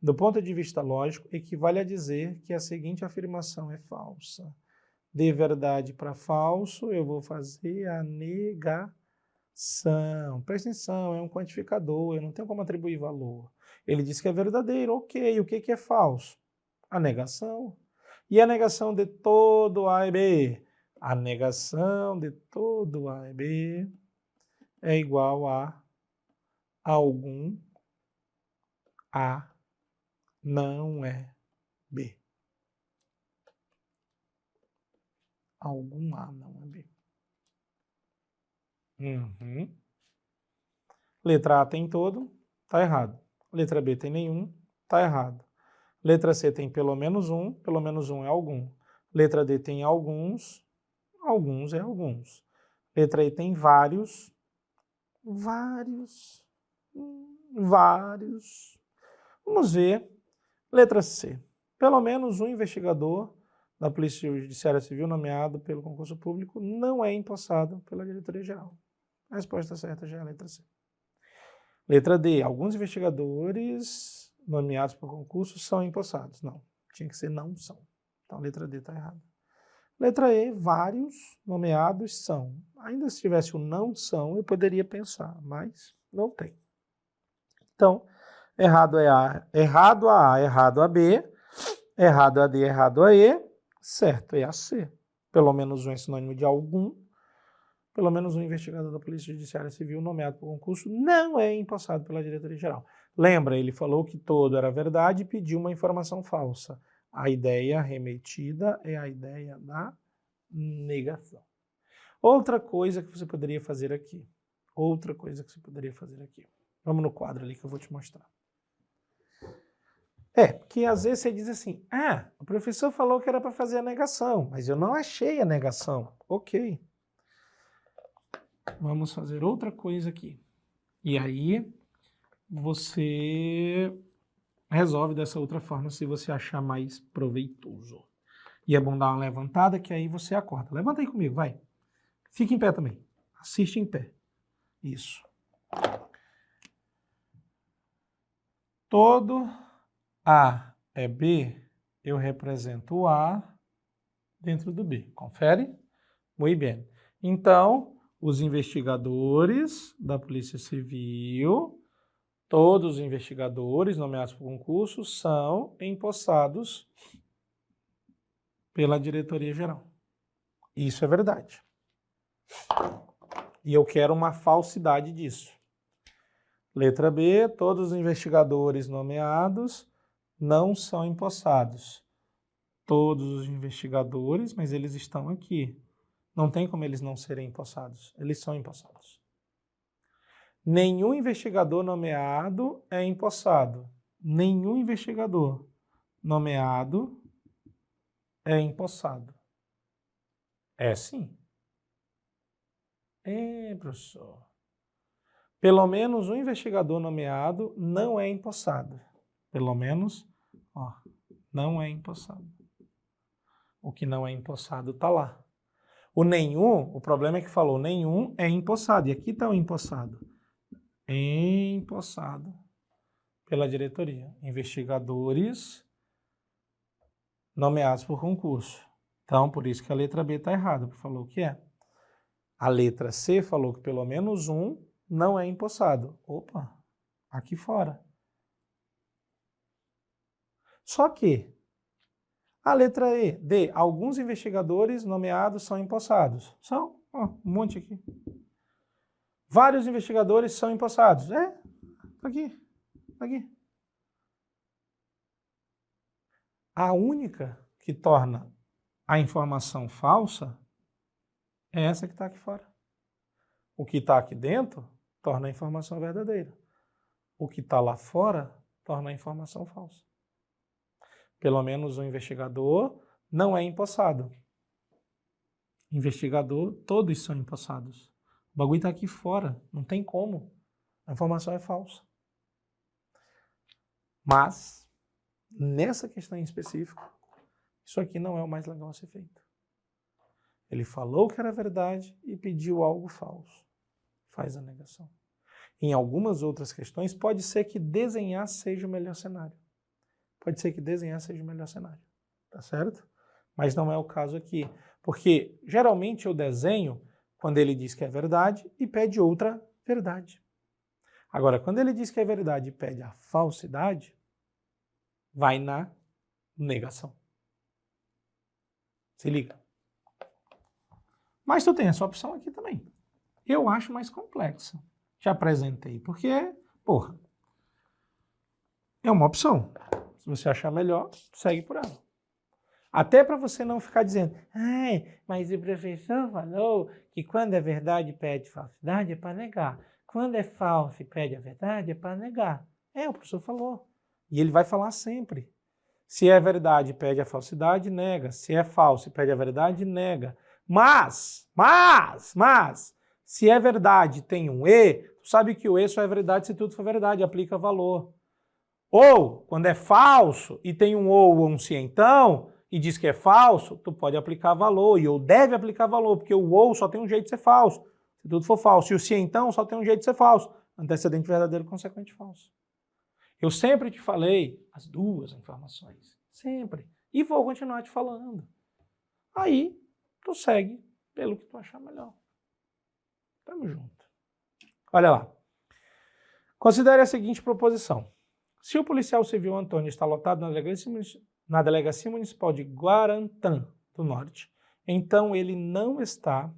Do ponto de vista lógico, equivale a dizer que a seguinte afirmação é falsa. De verdade para falso, eu vou fazer a negação. Presta atenção, é um quantificador, eu não tenho como atribuir valor. Ele disse que é verdadeiro, ok. O que é falso? A negação. E a negação de todo A e B? A negação de todo A e B é igual a algum A não é B. Algum A não é B. Letra A tem todo, tá errado. Letra B tem nenhum, tá errado. Letra C tem pelo menos um é algum. Letra D tem alguns é alguns. Letra E tem vários. Vamos ver. Letra C. Pelo menos um investigador da Polícia Judiciária Civil nomeado pelo concurso público não é empossado pela diretoria-geral. A resposta certa já é a letra C. Letra D. Alguns investigadores nomeados por concurso são empossados. Não, tinha que ser não são. Então, letra D está errada. Letra E. Vários nomeados são. Ainda se tivesse o não são, eu poderia pensar, mas não tem. Então, errado é A, errado a A, errado a B, errado a D, errado a E, certo é a C. Pelo menos um é sinônimo de algum. Pelo menos um investigador da Polícia Judiciária Civil nomeado por concurso não é empossado pela diretoria-geral. Lembra, ele falou que todo era verdade e pediu uma informação falsa. A ideia remetida é a ideia da negação. Outra coisa que você poderia fazer aqui. Vamos no quadro ali que eu vou te mostrar. Porque às vezes você diz assim, o professor falou que era para fazer a negação, mas eu não achei a negação. Ok. Vamos fazer outra coisa aqui. E aí, você resolve dessa outra forma se você achar mais proveitoso. E é bom dar uma levantada que aí você acorda. Levanta aí comigo, vai. Fica em pé também. Assiste em pé. Isso. Todo A é B, eu represento o A dentro do B. Confere? Muito bem. Então, os investigadores da Polícia Civil, todos os investigadores nomeados por concurso são empossados pela diretoria-geral. Isso é verdade. E eu quero uma falsidade disso. Letra B, todos os investigadores nomeados não são empossados. Todos os investigadores, mas eles estão aqui. Não tem como eles não serem empossados. Eles são empossados. Nenhum investigador nomeado é empossado. Nenhum investigador nomeado é empossado. É sim. Professor. Pelo menos um investigador nomeado não é empossado. Pelo menos, não é empossado. O que não é empossado está lá. O nenhum, o problema é que falou nenhum é empossado. E aqui está o empossado. Empossado pela diretoria. Investigadores nomeados por concurso. Então, por isso que a letra B está errada, porque falou que é. A letra C falou que pelo menos um não é empossado. Opa, aqui fora. Só que a letra E, D, alguns investigadores nomeados são empossados. São, um monte aqui. Vários investigadores são empossados. Aqui. A única que torna a informação falsa é essa que está aqui fora. O que está aqui dentro torna a informação verdadeira. O que está lá fora torna a informação falsa. Pelo menos um investigador não é empossado. Investigador, todos são empossados. O bagulho está aqui fora, não tem como. A informação é falsa. Mas, nessa questão em específico, isso aqui não é o mais legal a ser feito. Ele falou que era verdade e pediu algo falso. Faz a negação. Em algumas outras questões, pode ser que desenhar seja o melhor cenário. Tá certo? Mas não é o caso aqui. Porque, geralmente, eu desenho quando ele diz que é verdade e pede outra verdade. Agora, quando ele diz que é verdade e pede a falsidade, vai na negação. Se liga. Mas tu tem essa opção aqui também. Eu acho mais complexa. Te apresentei, porque, porra, é uma opção. Se você achar melhor, segue por ela. Até para você não ficar dizendo, ai, mas o professor falou que quando é verdade pede falsidade é para negar. Quando é falso e pede a verdade é para negar. O professor falou. E ele vai falar sempre. Se é verdade pede a falsidade, nega. Se é falso e pede a verdade, nega. Mas, se é verdade tem um E, tu sabe que o E só é verdade se tudo for verdade, aplica valor. Ou, quando é falso e tem um ou um se então, e diz que é falso, tu pode aplicar valor, ou deve aplicar valor, porque o ou só tem um jeito de ser falso, se tudo for falso. E o se então só tem um jeito de ser falso, antecedente verdadeiro, consequente falso. Eu sempre te falei as duas informações, sempre. E vou continuar te falando. Aí, tu segue pelo que tu achar melhor. Tamo junto. Olha lá. Considere a seguinte proposição. Se o policial civil Antônio está lotado na delegacia municipal de Guarantã do Norte, então ele não está.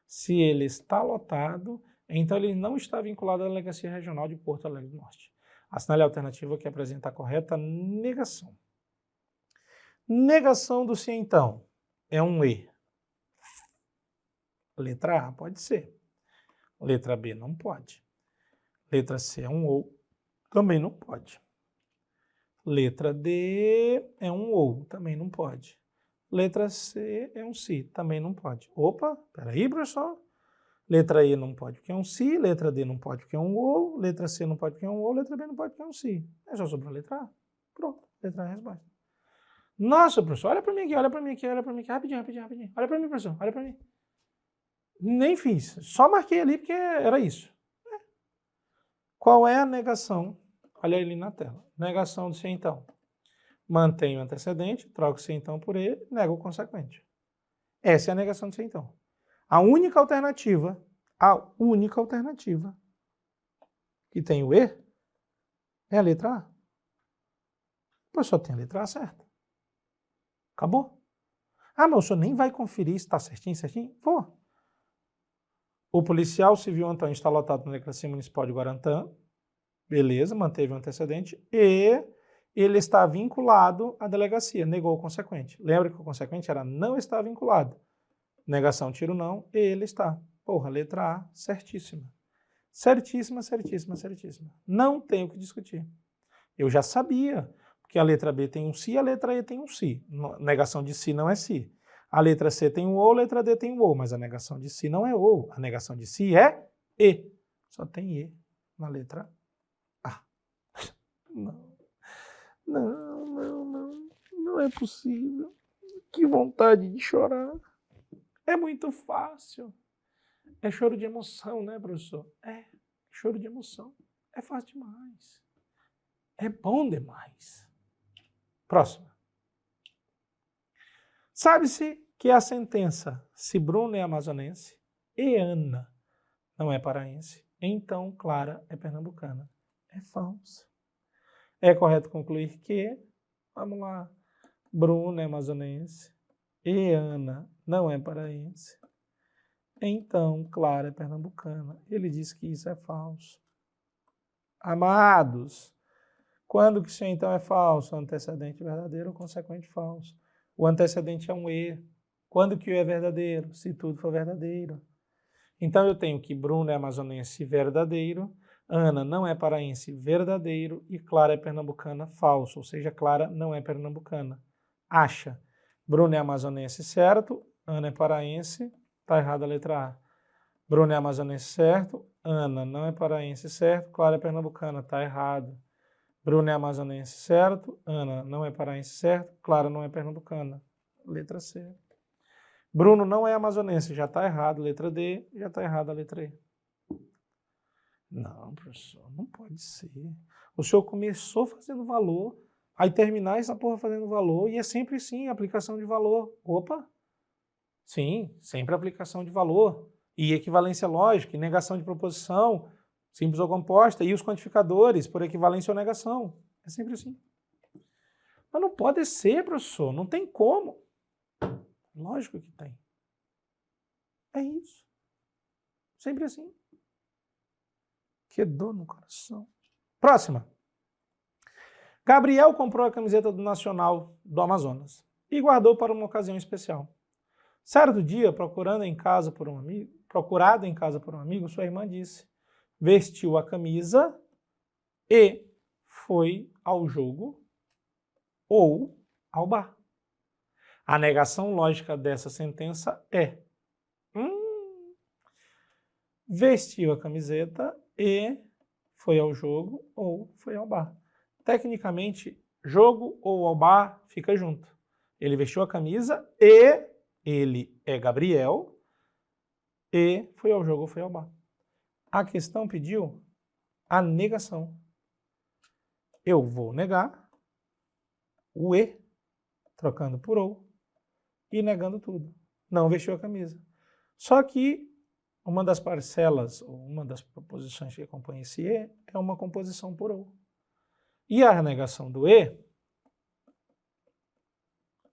Se ele está lotado, então ele não está vinculado à delegacia regional de Porto Alegre do Norte. Assinale a alternativa que apresenta a correta negação. Negação do se então é um E. Letra A pode ser. Letra B não pode. Letra C é um ou. Também não pode. Letra D é um ou. Também não pode. Letra C é um se. Também não pode. Opa, peraí, professor. Letra E não pode porque é um se. Letra D não pode porque é um ou. Letra C não pode porque é um ou. Letra B não pode porque é um se. É só sobre a letra A. Pronto. Letra A é a resposta. Nossa, professor, olha para mim aqui, olha para mim aqui, olha para mim aqui. Rapidinho. Olha para mim, professor, olha para mim. Nem fiz. Só marquei ali porque era isso. Qual é a negação? Olha ali na tela. Negação do se então. Mantenho o antecedente, troco se então por ele, nego o consequente. Essa é a negação do se então. A única alternativa que tem o E é a letra A. Pois só tem a letra A certa. Acabou. Ah, mas o senhor nem vai conferir se está certinho? Vou. O policial civil Antônio está lotado na delegacia municipal de Guarantã. Beleza, manteve o antecedente. E ele está vinculado à delegacia. Negou o consequente. Lembra que o consequente era não estar vinculado. Negação, tiro não. E ele está. Porra, letra A, certíssima. Certíssima. Não tem o que discutir. Eu já sabia. Porque a letra B tem um si, a letra E tem um si. Negação de si não é si. A letra C tem um ou, a letra D tem um ou. Mas a negação de si não é ou. A negação de si é E. Só tem E na letra A. Não é possível. Que vontade de chorar. É muito fácil. É choro de emoção, né, professor? É, choro de emoção. É fácil demais. É bom demais. Próxima. Sabe-se que a sentença, se Bruno é amazonense e Ana não é paraense, então Clara é pernambucana. É falso. É correto concluir que, vamos lá, Bruno é amazonense e Ana não é paraense, então Clara é pernambucana. Ele diz que isso é falso. Amados, quando que isso então é falso? Antecedente verdadeiro ou consequente falso? O antecedente é um E. Quando que o é verdadeiro? Se tudo for verdadeiro. Então eu tenho que Bruno é amazonense verdadeiro, Ana não é paraense verdadeiro e Clara é pernambucana falso, ou seja, Clara não é pernambucana. Acha. Bruno é amazonense certo, Ana é paraense, está errada a letra A. Bruno é amazonense certo, Ana não é paraense certo, Clara é pernambucana, está errado. Bruno é amazonense certo, Ana não é paraense certo, Clara não é pernambucana. Letra C. Bruno não é amazonense, já está errado. Letra D, já está errada a letra E. Não, professor, não pode ser. O senhor começou fazendo valor, aí terminar essa porra fazendo valor, e é sempre sim, aplicação de valor. Opa! Sim, sempre aplicação de valor. E equivalência lógica, e negação de proposição. simples ou composta, e os quantificadores por equivalência ou negação. É sempre assim. Mas não pode ser, professor, não tem como. Lógico que tem. É isso. Sempre assim. Que dor no coração. Próxima. Gabriel comprou a camiseta do Nacional do Amazonas e guardou para uma ocasião especial. Certo dia, procurado em casa por um amigo, sua irmã disse: vestiu a camisa e foi ao jogo ou ao bar. A negação lógica dessa sentença é: vestiu a camiseta e foi ao jogo ou foi ao bar. Tecnicamente, jogo ou ao bar fica junto. Ele vestiu a camisa e ele é Gabriel e foi ao jogo ou foi ao bar. A questão pediu a negação. Eu vou negar o e, trocando por ou, e negando tudo. Não vestiu a camisa. Só que uma das parcelas, ou uma das proposições que compõe esse e, é uma composição por ou. E a negação do e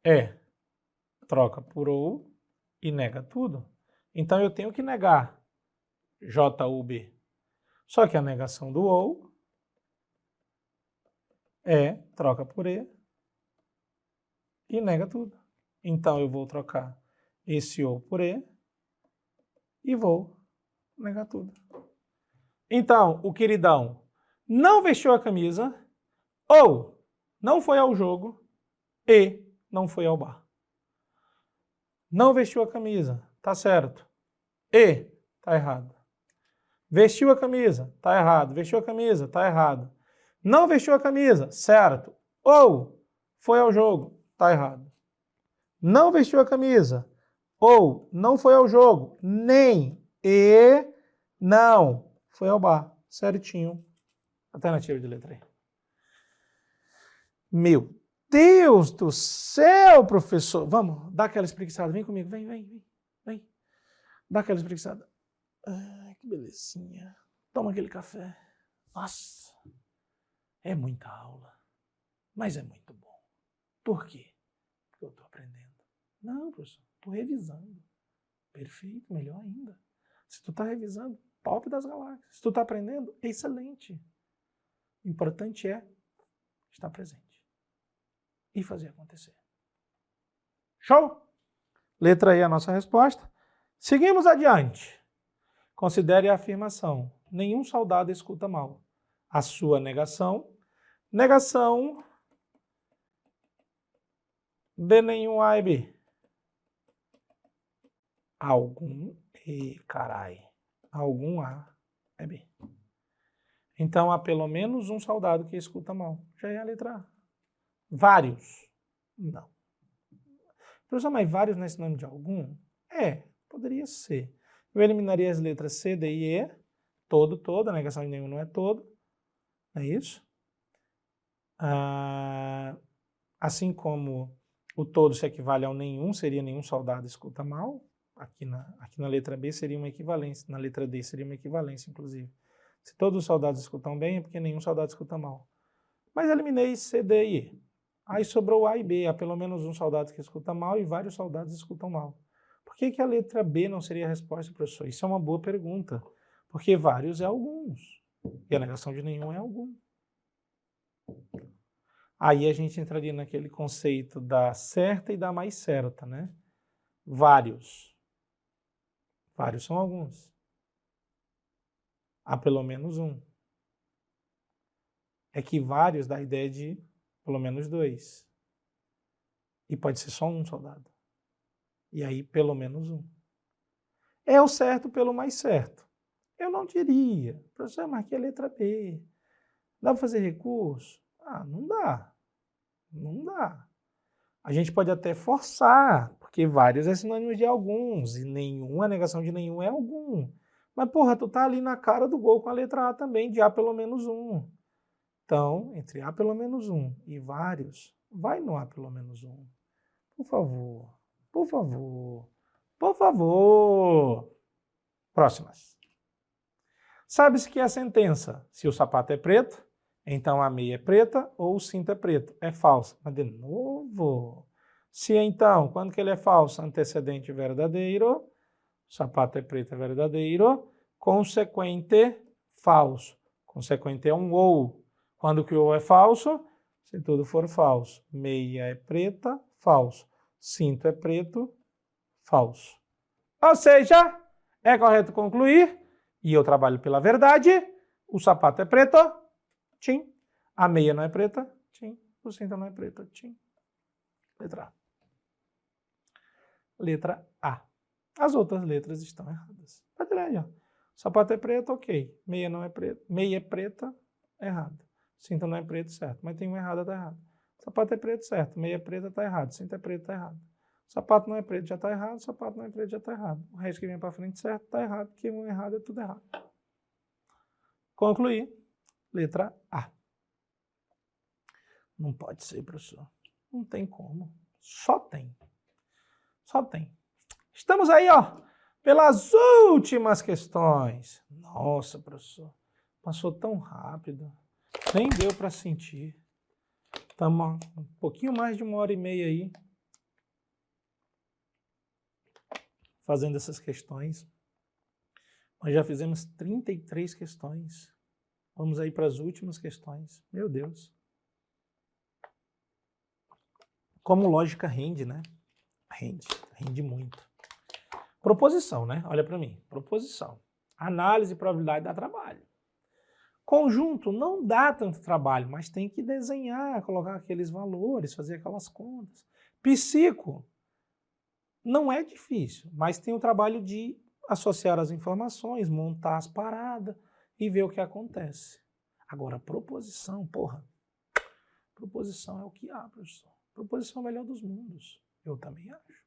é troca por ou e nega tudo. Então eu tenho que negar J ou B. Só que a negação do ou é troca por e nega tudo. Então eu vou trocar esse ou por e vou negar tudo. Então, o queridão não vestiu a camisa ou não foi ao jogo e não foi ao bar. Não vestiu a camisa, tá certo. E, tá errado. Vestiu a camisa, tá errado. Vestiu a camisa, tá errado. Não vestiu a camisa, certo. Ou foi ao jogo, tá errado. Não vestiu a camisa, ou não foi ao jogo, nem e não foi ao bar. Certinho. Alternativa de letra E. Meu Deus do céu, professor. Vamos, dá aquela espreguiçada. Vem comigo, vem. Dá aquela espreguiçada. Ai, que belezinha. Toma aquele café. Nossa, é muita aula, mas é muito bom. Por quê? Porque eu estou aprendendo. Não, professor, estou revisando. Perfeito, melhor ainda. Se tu está revisando, top das galáxias. Se tu está aprendendo, excelente. O importante é estar presente e fazer acontecer. Show? Letra E é a nossa resposta. Seguimos adiante. Considere a afirmação: nenhum soldado escuta mal. A sua negação. Negação de nenhum A e B. Algum algum A é B. Então há pelo menos um soldado que escuta mal. Já é a letra A. Vários? Não. Professor, mas vários não é sinônimo de algum? É, poderia ser. Eu eliminaria as letras C, D e E. Todo, a negação de nenhum não é todo. É isso? Assim como o todo se equivale ao nenhum, seria nenhum soldado escuta mal. Aqui na letra B seria uma equivalência, na letra D seria uma equivalência, inclusive. Se todos os soldados escutam bem, é porque nenhum soldado escuta mal. Mas eliminei C, D e E. Aí sobrou A e B, há pelo menos um soldado que escuta mal e vários soldados escutam mal. Por que a letra B não seria a resposta, professor? Isso é uma boa pergunta. Porque vários é alguns. E a negação de nenhum é algum. Aí a gente entraria naquele conceito da certa e da mais certa, né? Vários. Vários são alguns. Há pelo menos um. É que vários dá a ideia de pelo menos dois. E pode ser só um soldado. E aí, pelo menos um. É o certo pelo mais certo. Eu não diria. Professor, mas aqui é letra B. Dá para fazer recurso? Ah, não dá. Não dá. A gente pode até forçar, porque vários é sinônimo de alguns, e nenhum, a negação de nenhum é algum. Mas, porra, tu tá ali na cara do gol com a letra A também, de A pelo menos um. Então, entre A pelo menos um e vários, vai no A pelo menos um. Por favor, por favor, por favor. Próximas. Sabe-se que é a sentença, se o sapato é preto, então a meia é preta ou o cinto é preto. É falsa. Mas de novo, se então, quando que ele é falso? Antecedente verdadeiro, o sapato é preto é verdadeiro, consequente falso. Consequente é um ou. Quando que o ou é falso? Se tudo for falso. Meia é preta, falso. Cinto é preto, falso. Ou seja, é correto concluir, e eu trabalho pela verdade, o sapato é preto, tchim. A meia não é preta, tchim. O cinto não é preto, tchim. Letra A. Letra A. As outras letras estão erradas. Pode ler aí, ó. Sapato é preto, ok. Meia não é preta. Meia é preta, errado. Cinto não é preto, certo. Mas tem uma errada, tá errado. Sapato é preto, certo. Meia é preta, tá errado. Cinto é preto, tá errado. Sapato não é preto, já tá errado. Sapato não é preto, já tá errado. O resto que vem para frente, certo, tá errado. Porque um errado é tudo errado. Concluir. Letra A. Não pode ser, professor. Não tem como. Só tem. Só tem. Estamos aí, ó, pelas últimas questões. Nossa, professor, passou tão rápido. Nem deu para sentir. Estamos um pouquinho mais de 1h30 aí, fazendo essas questões. Nós já fizemos 33 questões. Vamos aí para as últimas questões. Meu Deus. Como lógica rende, né? Rende muito. Proposição, né? Olha para mim. Proposição. Análise e probabilidade dá trabalho. Conjunto não dá tanto trabalho, mas tem que desenhar, colocar aqueles valores, fazer aquelas contas. Psico não é difícil, mas tem o trabalho de associar as informações, montar as paradas e ver o que acontece. Agora, proposição, porra. Proposição é o que há, professor. Proposição é o melhor dos mundos. Eu também acho.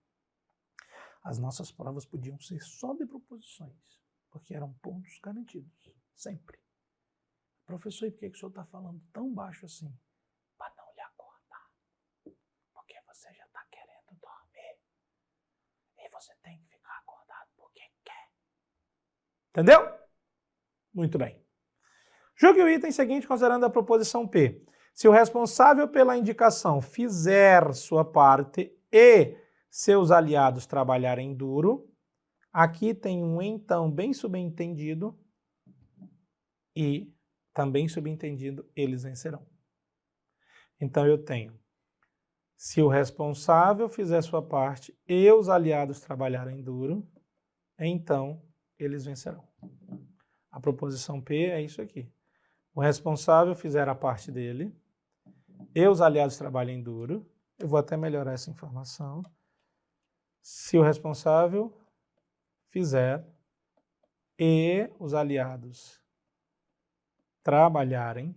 As nossas provas podiam ser só de proposições, porque eram pontos garantidos, sempre. Professor, e por que o senhor está falando tão baixo assim? Para não lhe acordar. Porque você já está querendo dormir. E você tem que ficar acordado porque quer. Entendeu? Muito bem. Julgue o item seguinte considerando a proposição P. Se o responsável pela indicação fizer sua parte e seus aliados trabalharem duro, aqui tem um então bem subentendido e também subentendido, eles vencerão. Então eu tenho, se o responsável fizer sua parte e os aliados trabalharem duro, então eles vencerão. A proposição P é isso aqui. O responsável fizer a parte dele e os aliados trabalhem duro. Eu vou até melhorar essa informação. Se o responsável fizer e os aliados trabalharem,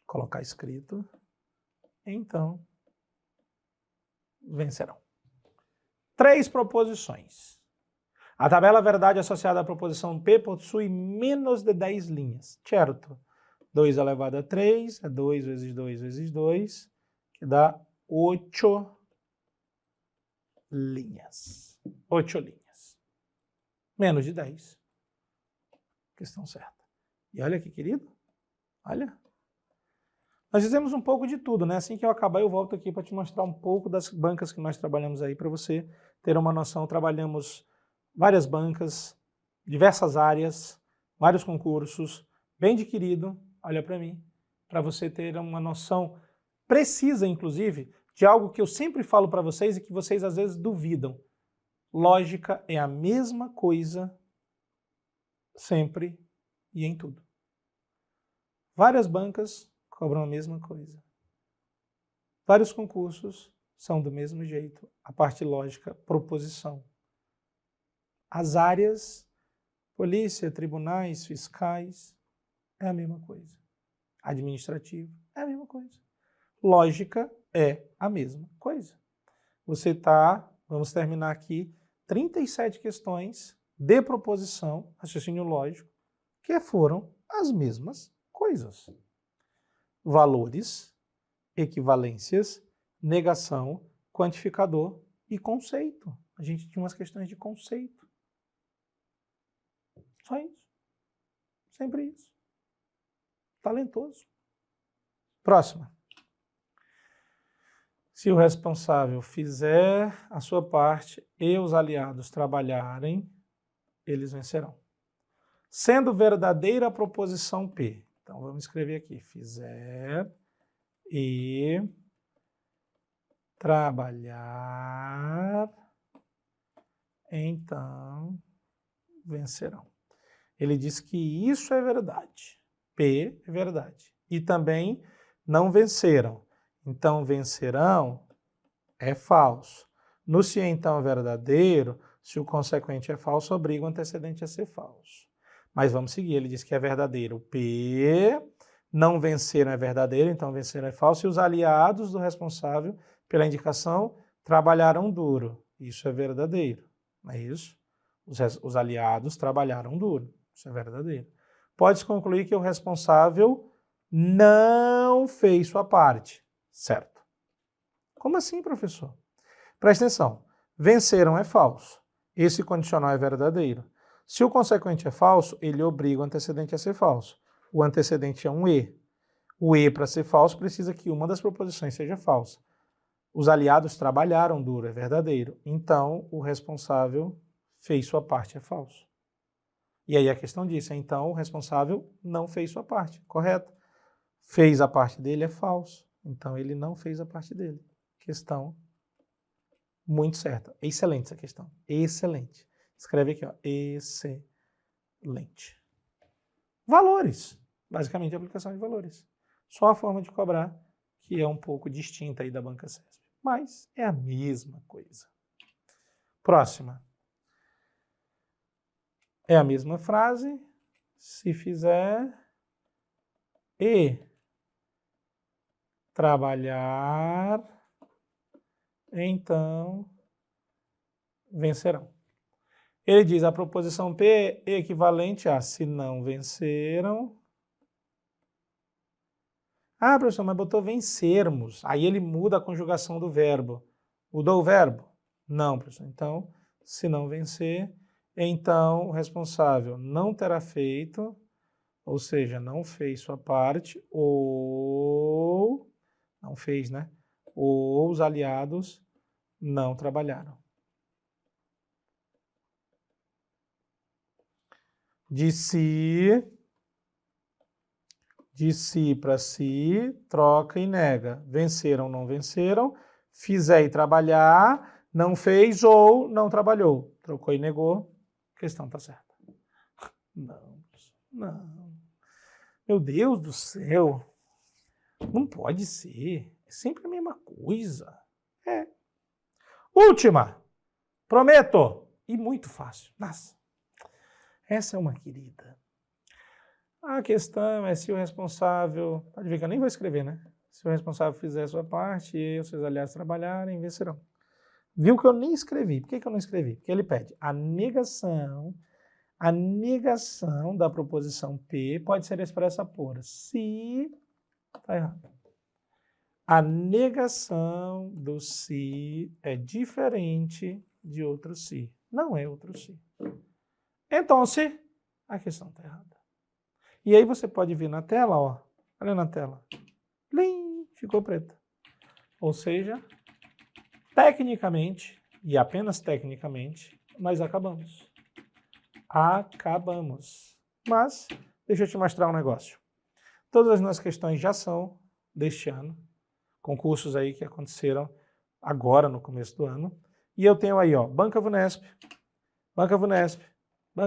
colocar escrito, então vencerão. 3 proposições. A tabela verdade associada à proposição P possui menos de 10 linhas, certo? 2 elevado a 3 é 2 vezes 2 vezes 2, que dá 8 linhas. 8 linhas. Menos de 10. Questão certa. E olha aqui, querido. Olha. Nós fizemos um pouco de tudo, né? Assim que eu acabar, eu volto aqui para te mostrar um pouco das bancas que nós trabalhamos aí, para você ter uma noção. Trabalhamos várias bancas, diversas áreas, vários concursos, bem adquirido, olha para mim, para você ter uma noção precisa, inclusive, de algo que eu sempre falo para vocês e que vocês às vezes duvidam. Lógica é a mesma coisa sempre e em tudo. Várias bancas cobram a mesma coisa. Vários concursos são do mesmo jeito. A parte lógica, proposição. As áreas, polícia, tribunais, fiscais, é a mesma coisa. Administrativo, é a mesma coisa. Lógica é a mesma coisa. Você está, vamos terminar aqui, 37 questões de proposição, raciocínio lógico, que foram as mesmas coisas. Valores, equivalências, negação, quantificador e conceito. A gente tinha umas questões de conceito. Só isso. Sempre isso. Talentoso. Próxima. Se o responsável fizer a sua parte e os aliados trabalharem, eles vencerão. Sendo verdadeira a proposição P. Então, vamos escrever aqui. Fizer e trabalhar, então vencerão. Ele diz que isso é verdade. P é verdade. E também não venceram. Então, vencerão é falso. No se então é verdadeiro, se o consequente é falso, obriga o antecedente a ser falso. Mas vamos seguir. Ele diz que é verdadeiro. P, não venceram é verdadeiro, então venceram é falso. E os aliados do responsável pela indicação trabalharam duro. Isso é verdadeiro. Não é isso? Os aliados trabalharam duro. Isso é verdadeiro. Pode-se concluir que o responsável não fez sua parte. Certo. Como assim, professor? Presta atenção. Venceram é falso. Esse condicional é verdadeiro. Se o consequente é falso, ele obriga o antecedente a ser falso. O antecedente é um E. O E, para ser falso, precisa que uma das proposições seja falsa. Os aliados trabalharam duro, é verdadeiro. Então, o responsável fez sua parte, é falso. E aí a questão disso, então o responsável não fez sua parte, correto? Fez a parte dele, é falso. Então, ele não fez a parte dele. Questão muito certa. Excelente essa questão. Excelente. Escreve aqui, ó. Excelente. Valores. Basicamente, a aplicação de valores. Só a forma de cobrar que é um pouco distinta aí da Banca CESP. Mas é a mesma coisa. Próxima. É a mesma frase. Se fizer e trabalhar, então vencerão. Ele diz a proposição P é equivalente a se não venceram. Ah, professor, mas botou vencermos. Aí ele muda a conjugação do verbo. Mudou o verbo? Não, professor. Então, se não vencer, então o responsável não terá feito, ou seja, não fez sua parte, ou não fez, né? Ou os aliados não trabalharam. De si para si, troca e nega. Venceram, não venceram. Fizer e trabalhar, não fez ou não trabalhou. Trocou e negou, a questão está certa. Não, não. Meu Deus do céu. Não pode ser. É sempre a mesma coisa. É. Última. Prometo. E muito fácil. Nossa. Essa é uma querida. A questão é se o responsável... Pode ver que eu nem vou escrever, né? Se o responsável fizer a sua parte e os seus aliados trabalharem, vencerão. Viu que eu nem escrevi. Por que eu não escrevi? Porque ele pede a negação da proposição P pode ser expressa por se... Está errado. A negação do se é diferente de outro se. Não é outro se. Então, se a questão está errada. E aí você pode vir na tela, ó. Olha na tela. Plim, ficou preta. Ou seja, tecnicamente, e apenas tecnicamente, nós acabamos. Acabamos. Mas, deixa eu te mostrar um negócio. Todas as nossas questões já são deste ano. Concursos aí que aconteceram agora, no começo do ano. E eu tenho aí, ó, Banca Vunesp, Banca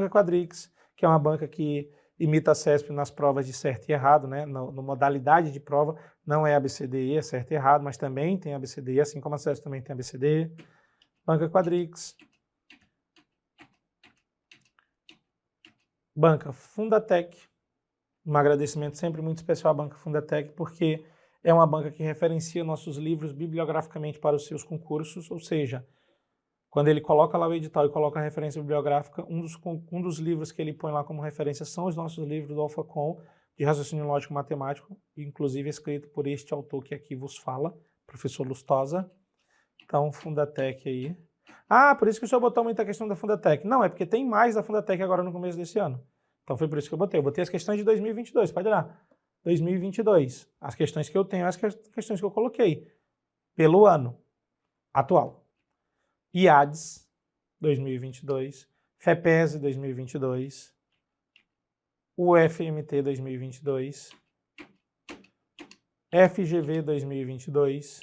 Quadrix, que é uma banca que imita a CESP nas provas de certo e errado, né? Na modalidade de prova, não é ABCDE, é certo e errado, mas também tem ABCDE, assim como a CESP também tem ABCDE. Banca Quadrix. Banca Fundatec. Um agradecimento sempre muito especial à Banca Fundatec, porque é uma banca que referencia nossos livros bibliograficamente para os seus concursos, ou seja, quando ele coloca lá o edital e coloca a referência bibliográfica, um dos livros que ele põe lá como referência são os nossos livros do Alphacom, de raciocínio lógico matemático, inclusive escrito por este autor que aqui vos fala, professor Lustosa. Então, Fundatec aí. Ah, por isso que o senhor botou muita questão da Fundatec. Não, é porque tem mais da Fundatec agora no começo desse ano. Então foi por isso que eu botei. Eu botei as questões de 2022, pode olhar. 2022. As questões que eu tenho, as questões que eu coloquei pelo ano atual. IADES 2022, FEPESE 2022, UFMT 2022, FGV 2022,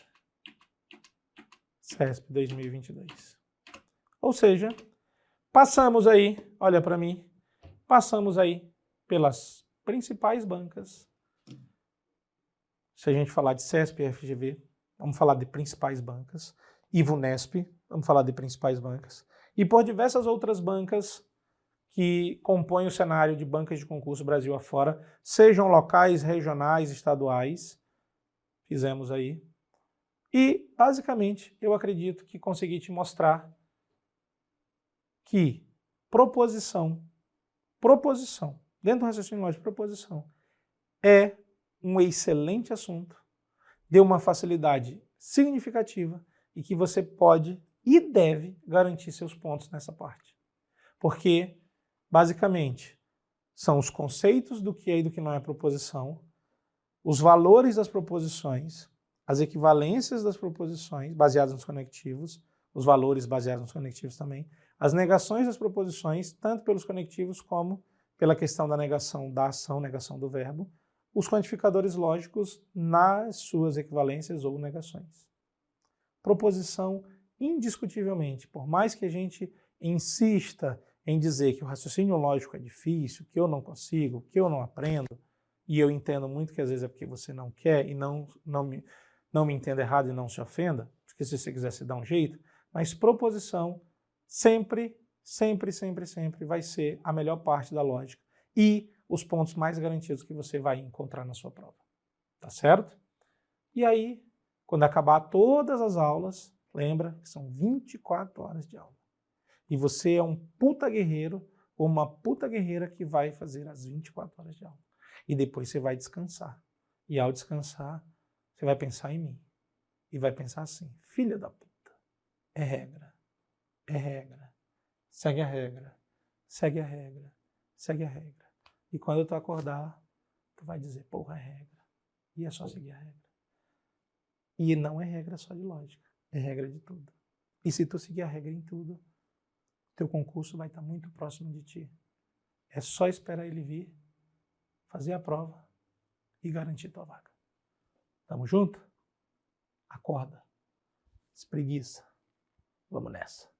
CESP 2022. Ou seja, passamos aí, olha para mim, passamos aí pelas principais bancas. Se a gente falar de CESP e FGV, vamos falar de principais bancas. IVUNESP, vamos falar de principais bancas. E por diversas outras bancas que compõem o cenário de bancas de concurso Brasil afora, sejam locais, regionais, estaduais. Fizemos aí. E, basicamente, eu acredito que consegui te mostrar que proposição, dentro do raciocínio lógico, proposição, é um excelente assunto, deu uma facilidade significativa e que você pode e deve garantir seus pontos nessa parte. Porque, basicamente, são os conceitos do que é e do que não é proposição, os valores das proposições, as equivalências das proposições baseadas nos conectivos, os valores baseados nos conectivos também, as negações das proposições, tanto pelos conectivos como pela questão da negação da ação, negação do verbo, os quantificadores lógicos nas suas equivalências ou negações. Proposição, indiscutivelmente, por mais que a gente insista em dizer que o raciocínio lógico é difícil, que eu não consigo, que eu não aprendo, e eu entendo muito que às vezes é porque você não quer, e não me entenda errado e não se ofenda, porque se você quiser se dar um jeito, mas proposição sempre vai ser a melhor parte da lógica e os pontos mais garantidos que você vai encontrar na sua prova. Tá certo? E aí, quando acabar todas as aulas, lembra que são 24 horas de aula. E você é um puta guerreiro ou uma puta guerreira que vai fazer as 24 horas de aula. E depois você vai descansar. E ao descansar, você vai pensar em mim. E vai pensar assim, filha da puta, é regra, segue a regra, segue a regra, segue a regra. E quando tu acordar, tu vai dizer, porra, é regra. E é só seguir a regra. E não é regra só de lógica, é regra de tudo. E se tu seguir a regra em tudo, teu concurso vai estar muito próximo de ti. É só esperar ele vir, fazer a prova e garantir tua vaga. Tamo junto? Acorda. Espreguiça. Vamos nessa.